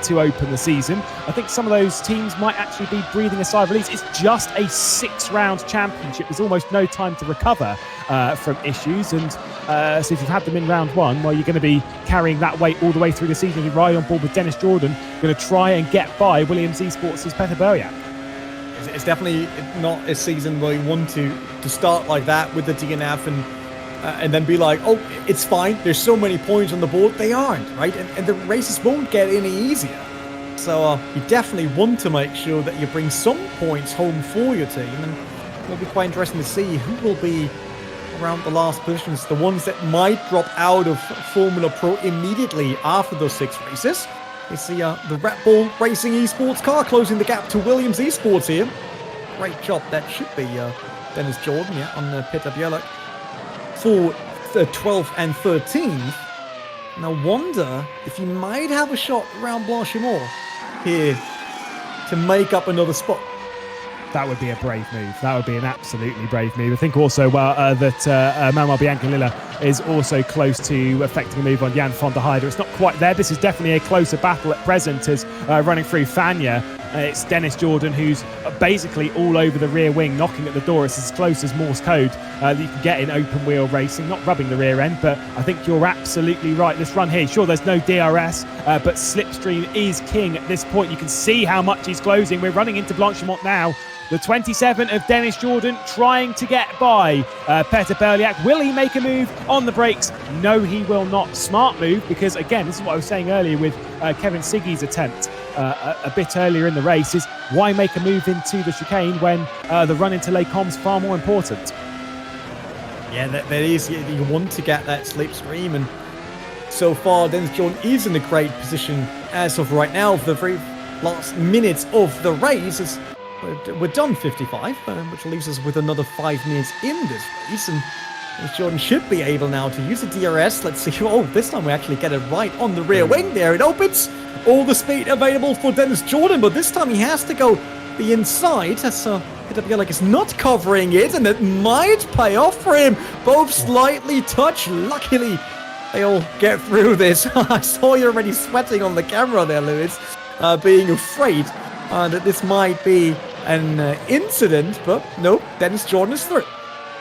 to open the season, I think some of those teams might actually be breathing a sigh of relief. It's just a 6-round championship. There's almost no time to recover from issues, and so if you've had them in round one, well, you're going to be carrying that weight all the way through the season. You're right on board with Dennis Jordan, going to try and get by Williams Esports' Peter Berjak. It's definitely not a season where you want to start like that with the DNF and then be like, oh, it's fine. There's so many points on the board. They aren't, right? And the races won't get any easier. So you definitely want to make sure that you bring some points home for your team. And it'll be quite interesting to see who will be around the last positions, the ones that might drop out of Formula Pro immediately after those 6 races. You see the Red Bull Racing Esports car closing the gap to Williams Esports here. Great job. That should be Dennis Jordan, yeah, on Peter Berjak for 12th and 13th. And I wonder if he might have a shot around Blanchimont here to make up another spot. That would be a brave move. That would be an absolutely brave move. I think also that Manuel Bianconilla is also close to affecting a move on Jan van der Heijden. It's not quite there. This is definitely a closer battle at present as running through Fania. It's Dennis Jordan who's basically all over the rear wing, knocking at the door. It's as close as Morse code that you can get in open wheel racing. Not rubbing the rear end, but I think you're absolutely right. This run here, sure, there's no DRS, but slipstream is king at this point. You can see how much he's closing. We're running into Blanchimont now. The 27 of Dennis Jordan trying to get by Peter Berjak. Will he make a move on the brakes? No, he will not. Smart move, because again, this is what I was saying earlier with Kevin Siggy's attempt a bit earlier in the race, is why make a move into the chicane when the run into Lake Holm's far more important? Yeah, that is. You want to get that slipstream, and so far Dennis Jordan is in a great position as of right now. For the very last minutes of the race, as we're done 55, which leaves us with another 5 minutes in this race, and Jordan should be able now to use the DRS. Let's see. Oh, this time we actually get it right on the rear wing. There it opens. All the speed available for Dennis Jordan, but this time he has to go the inside. That's like it's not covering it, and it might pay off for him. Both slightly touch. Luckily, they all get through this. I saw you already sweating on the camera there, Lewis, being afraid that this might be an incident, but nope, Dennis Jordan is through.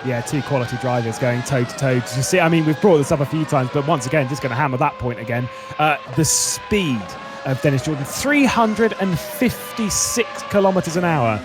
Yeah, 2 quality drivers going toe-to-toe. You see, I mean, we've brought this up a few times, but once again, just going to hammer that point again. The speed of Dennis Jordan, 356 kilometers an hour,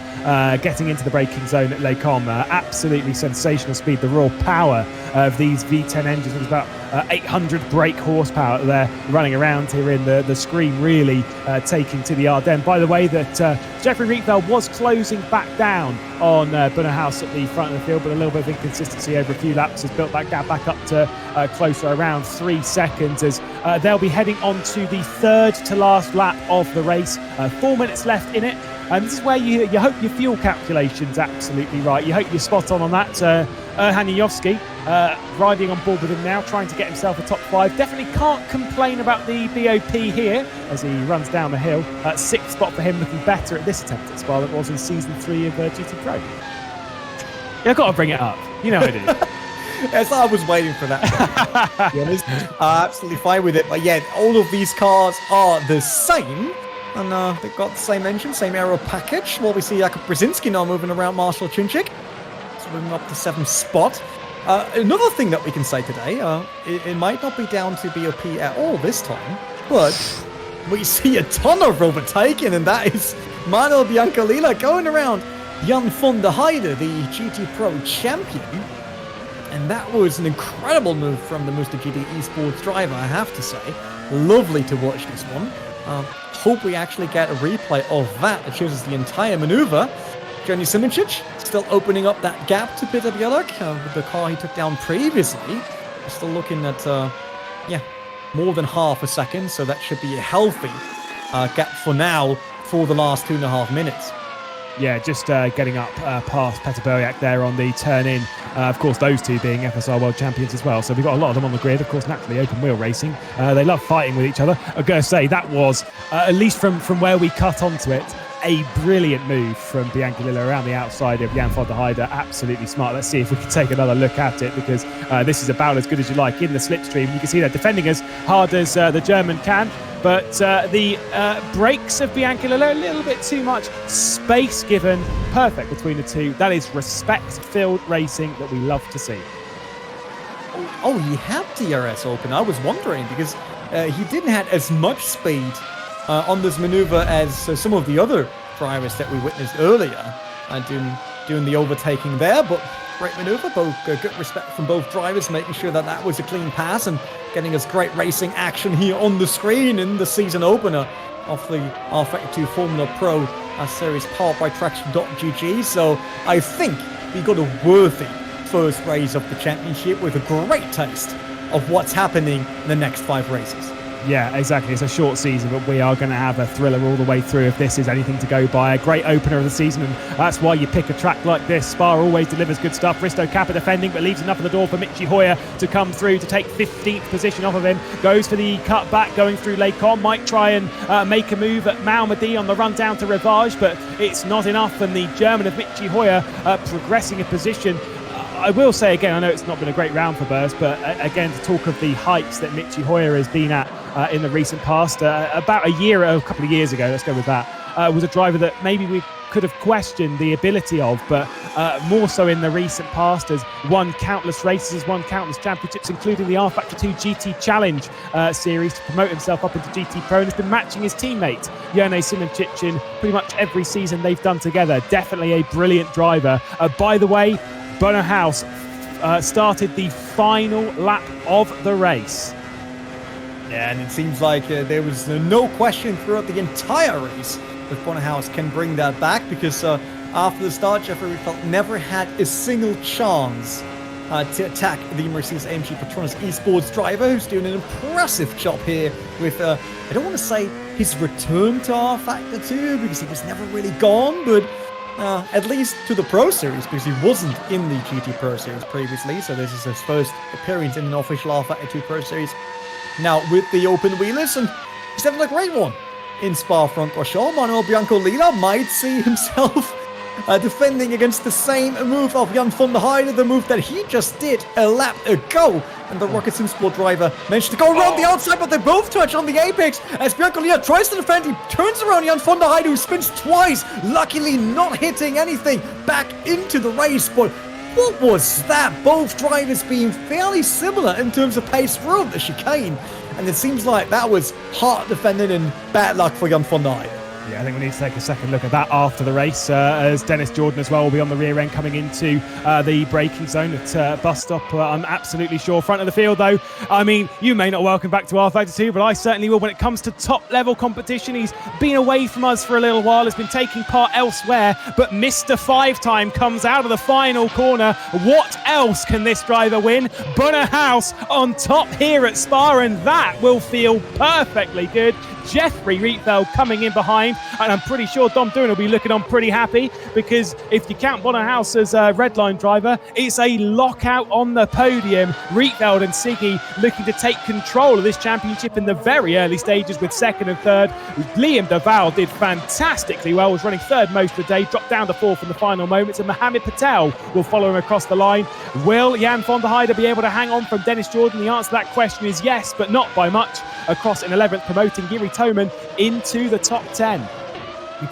getting into the braking zone at Les Combes. Absolutely sensational speed. The raw power of these V10 engines was about 800 brake horsepower there running around here in the screen, really taking to the Ardennes. By the way, that Jeffrey Rietveld was closing back down on Bunnerhaus at the front of the field, but a little bit of inconsistency over a few laps has built that gap back up to closer around 3 seconds, as they'll be heading on to the 3rd to last lap of the race. 4 minutes left in it. And this is where you hope your fuel calculation's absolutely right. You hope you're spot on that. Erhan Yovsky riding on board with him now, trying to get himself a top 5. Definitely can't complain about the BOP here as he runs down the hill. 6th spot for him, looking better at this attempt at Spa than it was in Season 3 of GT Pro. Yeah, I've got to bring it up. You know I do. Yes, I was waiting for that. To be honest, absolutely fine with it. But yeah, all of these cars are the same. And they've got the same engine, same aero package. Well, we see Jakub Brzezinski now moving around Marshall Chunchik. So moving up to 7th spot. Another thing that we can say today, it might not be down to BOP at all this time, but we see a ton of overtaking, and that is Manuel Biancalila going around Jan van der Heide, the GT Pro champion. And that was an incredible move from the Muster GT Esports driver, I have to say. Lovely to watch this one. Hope we actually get a replay of that. It shows us the entire maneuver. Johnny Simoncic still opening up that gap to Peter Bielik with the car he took down previously. We're still looking at, more than half a second, so that should be a healthy gap for now for the last 2.5 minutes. Yeah, just getting up past Peter Bielik there on the turn-in. Of course, those two being FSR World Champions as well. So we've got a lot of them on the grid. Of course, naturally, open-wheel racing. They love fighting with each other. I've got to say, that was, at least from where we cut onto it, a brilliant move from Biancalila around the outside of Jan van der Heide. Absolutely smart. Let's see if we can take another look at it, because this is about as good as you like in the slipstream. You can see they're defending as hard as the German can. But the brakes of Biancalila, a little bit too much space given. Perfect between the two. That is respect-filled racing that we love to see. Oh, he had DRS open. I was wondering, because he didn't have as much speed on this maneuver as some of the other drivers that we witnessed earlier doing the overtaking there. But great maneuver, both good respect from both drivers, making sure that that was a clean pass and getting us great racing action here on the screen in the season opener of the rFactor 2 Formula Pro series powered by TraxionGG. So I think we got a worthy first race of the championship with a great taste of what's happening in the next 5 races. Yeah, exactly. It's a short season, but we are going to have a thriller all the way through if this is anything to go by. A great opener of the season, and that's why you pick a track like this. Spa always delivers good stuff. Risto Kappa defending, but leaves enough of the door for Michi Hoyer to come through to take 15th position off of him. Goes for the cutback, going through Les Combes. Might try and make a move at Malmedy on the run down to Rivage, but it's not enough, and the German of Michi Hoyer progressing a position. I will say again, I know it's not been a great round for Burst, but again, to talk of the heights that Michi Hoyer has been at in the recent past, about a couple of years ago, let's go with that, was a driver that maybe we could have questioned the ability of, but more so in the recent past, has won countless races, has won countless championships, including the rFactor 2 GT Challenge series to promote himself up into GT Pro, and has been matching his teammate Jean Alesi Esports in pretty much every season they've done together. Definitely a brilliant driver. By the way, Bunnerhaus started the final lap of the race. Yeah, and it seems like there was no question throughout the entire race that Bunnerhaus can bring that back, because after the start, Jeffrey Rietveld never had a single chance to attack the Mercedes-AMG Petronas Esports driver, who's doing an impressive job here with, I don't want to say his return to rFactor 2, because he was never really gone, but at least to the Pro Series, because he wasn't in the GT Pro Series previously, so this is his first appearance in an official rFactor 2 Pro Series. Now with the open wheelers, and he's having a great one in Spa-Francorchamps. Manuel Biancolila might see himself defending against the same move of Jan van der Heijden, the move that he just did a lap ago. And the Rocket Sim Sport driver managed to go around the outside, but they both touch on the apex. As Biancolila tries to defend, he turns around Jan van der Heijden, who spins twice, luckily not hitting anything, back into the race. But what was that? Both drivers being fairly similar in terms of pace throughout the chicane. And it seems like that was hard defending and bad luck for Jan van der Heijden. Yeah, I think we need to take a second look at that after the race, as Dennis Jordan as well will be on the rear end coming into the braking zone at bus stop. I'm absolutely sure. Front of the field, though, I mean, you may not welcome back to rFactor 2, but I certainly will. When it comes to top-level competition, he's been away from us for a little while, has been taking part elsewhere, but Mr. 5-time comes out of the final corner. What else can this driver win? Bonner House on top here at Spa, and that will feel perfectly good. Jeffrey Rietveld coming in behind, and I'm pretty sure Dom Doohan will be looking on pretty happy, because if you count Bonner House as a red line driver, it's a lockout on the podium. Rietveld and Siggy looking to take control of this championship in the very early stages with second and third. Liam Duval did fantastically well, was running third most of the day, dropped down to fourth in the final moments, and Mohammed Patel will follow him across the line. Will Jan van der Heijden be able to hang on from Dennis Jordan? The answer to that question is yes, but not by much. Across in 11th, promoting Giri Toman into the top 10. I'm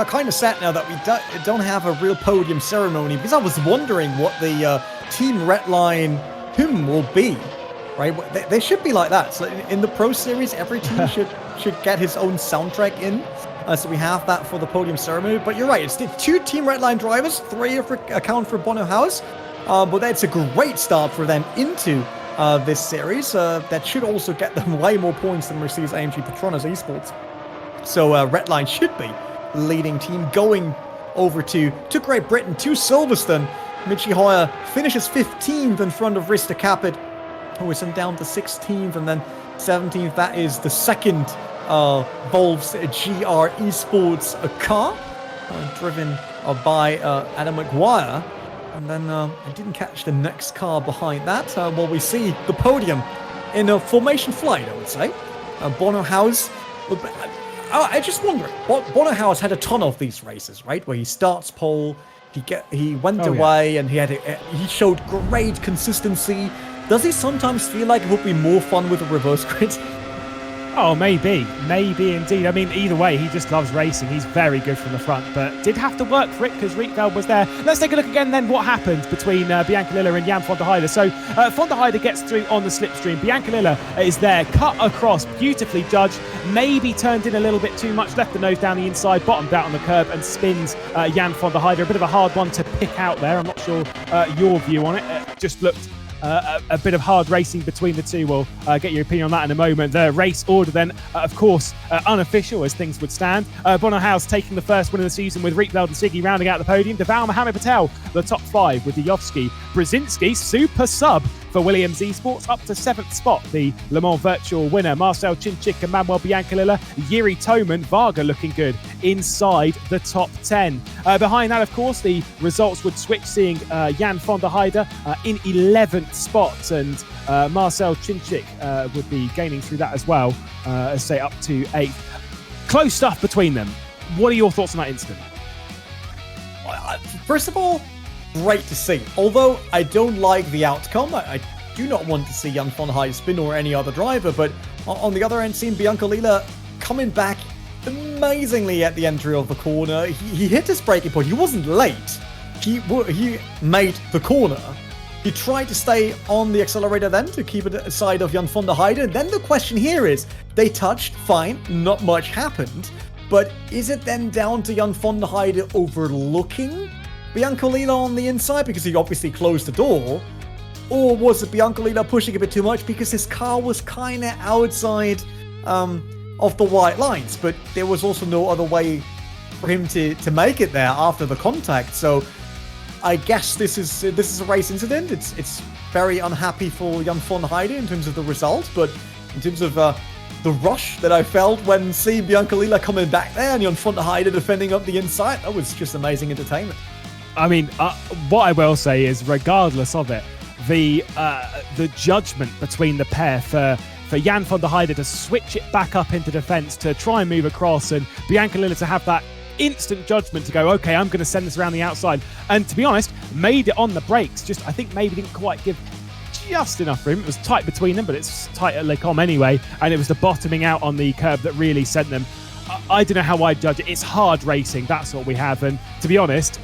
kind of sad now that we don't have a real podium ceremony, because I was wondering what the Team Redline hymn will be. Right? They should be like that. So in the Pro Series, every team should get his own soundtrack in. So we have that for the podium ceremony. But you're right, it's the 2 Team Redline drivers, 3 account for Bonner House. But that's a great start for them into this series. That should also get them way more points than Mercedes-AMG Petronas Esports. So Redline should be leading team, going over to Great Britain, to Silverstone. Mitchie Hoyer finishes 15th in front of Rista Capit, who is down to 16th, and then 17th. That is the second Volv's GR Esports car, driven by Adam McGuire. And then I didn't catch the next car behind that. Well, we see the podium in a formation flight, I would say. Bonner House. I just wonder, Bonner House had a ton of these races, right? Where he starts pole, he went away, and he showed great consistency. Does he sometimes feel like it would be more fun with a reverse grid? Oh, maybe indeed. I mean, either way, he just loves racing. He's very good from the front, but did have to work for it because Rietveld was there. Let's take a look again then what happened between Biancolila and Jan van der Heijden. So van der Heijden gets through on the slipstream. Biancolila is there, cut across, beautifully judged, maybe turned in a little bit too much, left the nose down the inside, bottomed out on the curb and spins Jan van der Heijden. A bit of a hard one to pick out there. I'm not sure your view on it. It just looked a bit of hard racing between the two. We'll get your opinion on that in a moment. The race order then, of course, unofficial as things would stand. Bonner House taking the first win of the season with Rietveld and Siggy rounding out the podium. Deval, Mohammed Patel, the top 5 with Dijovski. Brzezinski, super sub for Williams Esports, up to 7th spot. The Le Mans virtual winner, Marcel Cinchik and Manuel Biancolila. Yuri Toman, Varga looking good inside the top 10. Behind that, of course, the results would switch, seeing Jan van der Heijden in 11th spot, and Marcel Cinchik would be gaining through that as well, say up to 8th. Close stuff between them. What are your thoughts on that incident? First of all, great to see. Although I don't like the outcome, I do not want to see Jan van der Heijden spin or any other driver, but on the other end, seeing Biancolila coming back amazingly at the entry of the corner. He hit his braking point. He wasn't late. He made the corner. He tried to stay on the accelerator then to keep it aside of Jan van der Heijden. Then the question here is, they touched, fine, not much happened. But is it then down to Jan van der Heijden overlooking Biancolila on the inside because he obviously closed the door? Or was it Biancolila pushing a bit too much because his car was kind of outside of the white lines? But there was also no other way for him to make it there after the contact. So I guess this is a race incident. It's very unhappy for Jan van der Heijden in terms of the result, but in terms of the rush that I felt when seeing Bianca coming back there and Jan van der Heijden defending up the inside. That was just amazing entertainment. I mean, what I will say is, regardless of it, the judgment between the pair for Jan van der Heijden to switch it back up into defence, to try and move across, and Bianca Lilla to have that instant judgment to go, okay, I'm going to send this around the outside. And to be honest, made it on the brakes. Just, I think maybe didn't quite give just enough room. It was tight between them, but it's tight at Les Combes anyway. And it was the bottoming out on the curb that really sent them. I don't know how I judge it. It's hard racing. That's what we have. And to be honest,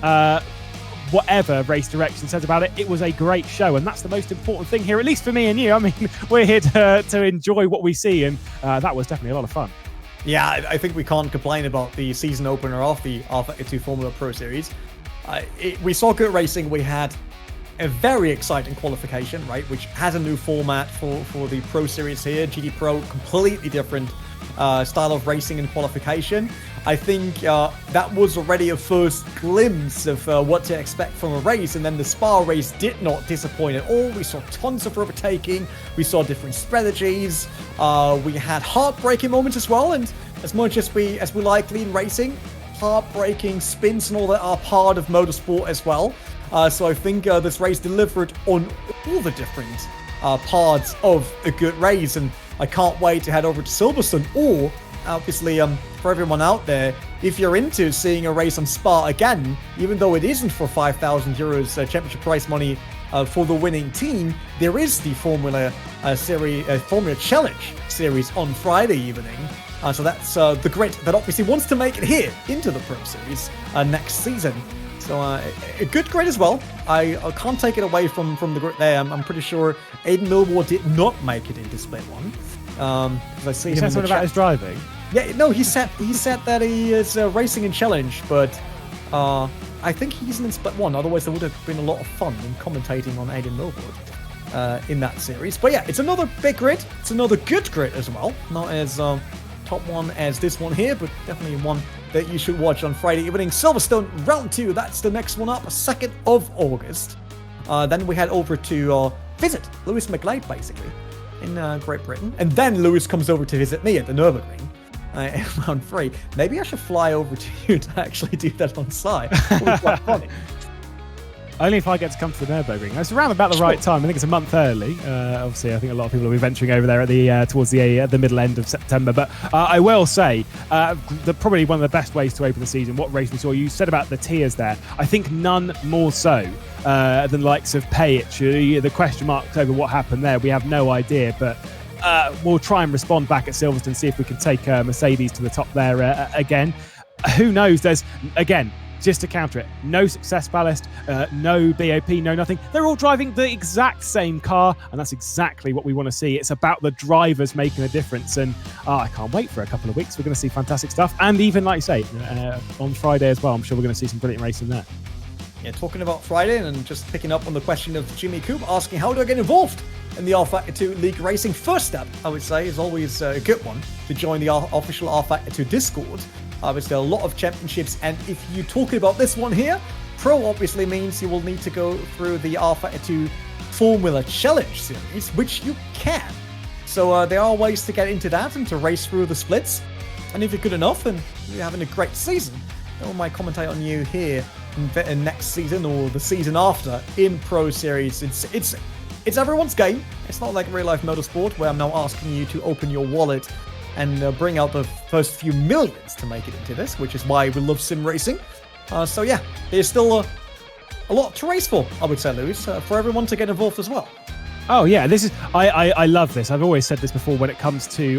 whatever race direction says about it, it was a great show. And that's the most important thing here, at least for me and you. I mean, we're here to enjoy what we see. And that was definitely a lot of fun. Yeah, I think we can't complain about the season opener of the rFactor 2 Formula Pro Series. We saw good racing. We had a very exciting qualification, right, which has a new format for the Pro Series here. GT Pro, completely different style of racing and qualification. I think that was already a first glimpse of what to expect from a race, and then the Spa race did not disappoint at all. We saw tons of overtaking, we saw different strategies, we had heartbreaking moments as well, and as much as we like lean racing, heartbreaking spins and all that are part of motorsport as well. So I think this race delivered on all the different parts of a good race, and I can't wait to head over to Silverstone, or obviously for everyone out there, if you're into seeing a race on Spa again, even though it isn't for 5,000 euros championship prize money for the winning team, there is the Formula Challenge series on Friday evening. So that's the grid that obviously wants to make it here into the Pro Series next season. So a good grid as well. I can't take it away from the grid there. I'm pretty sure Aiden Millward did not make it into Split 1. Because I see him in the something about his driving? Yeah, no, he said that he is racing in Challenge, but I think he's in Split 1. Otherwise, there would have been a lot of fun in commentating on Aiden Millward in that series. But yeah, it's another big grid. It's another good grid as well. Not as top one as this one here, but definitely one that you should watch on Friday evening. Silverstone round 2, that's the next one up, 2nd of August. Then we head over to visit Lewis McLeod, basically, in Great Britain. And then Lewis comes over to visit me at the Nürburgring in round 3. Maybe I should fly over to you to actually do that on site. It was quite funny. Only if I get to come to the Nürburgring. It's around about the right time. I think it's a month early. Obviously, I think a lot of people will be venturing over there at the towards the middle end of September. But I will say, probably one of the best ways to open the season. What race we saw? You said about the tiers there. I think none more so than the likes of Payich. The question marks over what happened there. We have no idea, but we'll try and respond back at Silverstone, see if we can take Mercedes to the top there again. Who knows? There's again. Just to counter it, no success ballast, no BOP, no nothing. They're all driving the exact same car, and that's exactly what we want to see. It's about the drivers making a difference, and I can't wait for a couple of weeks. We're going to see fantastic stuff, and even, like you say, on Friday as well, I'm sure we're going to see some brilliant racing there. Yeah, talking about Friday, and just picking up on the question of Jimmy Coop asking, how do I get involved in the rFactor 2 League Racing? First step, I would say, is always a good one, to join the official rFactor 2 Discord. Obviously, a lot of championships, and if you're talking about this one here, Pro obviously means you will need to go through the rFactor 2 Formula Challenge series, which you can. So there are ways to get into that and to race through the splits. And if you're good enough and you're having a great season, then we might commentate on you here in next season or the season after in Pro Series. It's everyone's game. It's not like real life motorsport where I'm now asking you to open your wallet and bring out the first few millions to make it into this, which is why we love sim racing. So yeah, there's still a lot to race for, I would say, Lewis, for everyone to get involved as well. Oh yeah, this is I love this. I've always said this before when it comes to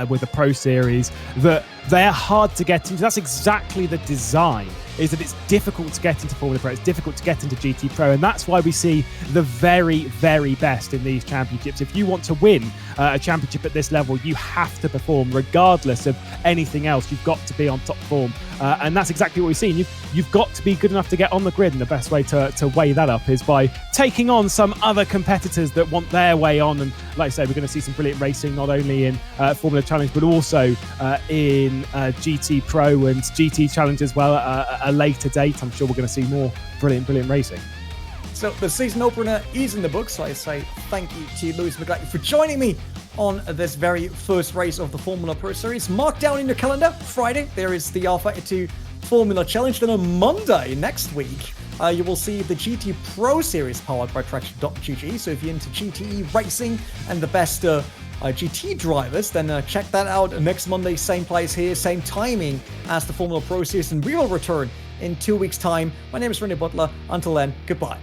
with the Pro Series, that they're hard to get into. That's exactly the design, is that it's difficult to get into Formula Pro, it's difficult to get into GT Pro, and that's why we see the very, very best in these championships. If you want to win a championship at this level, you have to perform regardless of anything else. You've got to be on top form, and that's exactly what we've seen. You've got to be good enough to get on the grid, and the best way to weigh that up is by taking on some other competitors that want their way on. And like I say, we're going to see some brilliant racing, not only in Formula Challenge, but also in GT Pro and GT Challenge as well at a later date. I'm sure we're going to see more brilliant racing. So the season opener is in the books, so I say thank you to Lewis McGlady for joining me on this very first race of the Formula Pro Series. Mark down in your calendar, Friday, there is the rFactor 2 Formula Challenge. Then on Monday next week, you will see the GT Pro Series powered by TraxionGG. So if you're into GTE racing and the best GT drivers, then check that out next Monday, same place here, same timing as the Formula Pro Series, and we will return in 2 weeks' time. My name is Rennie Butler. Until then, goodbye.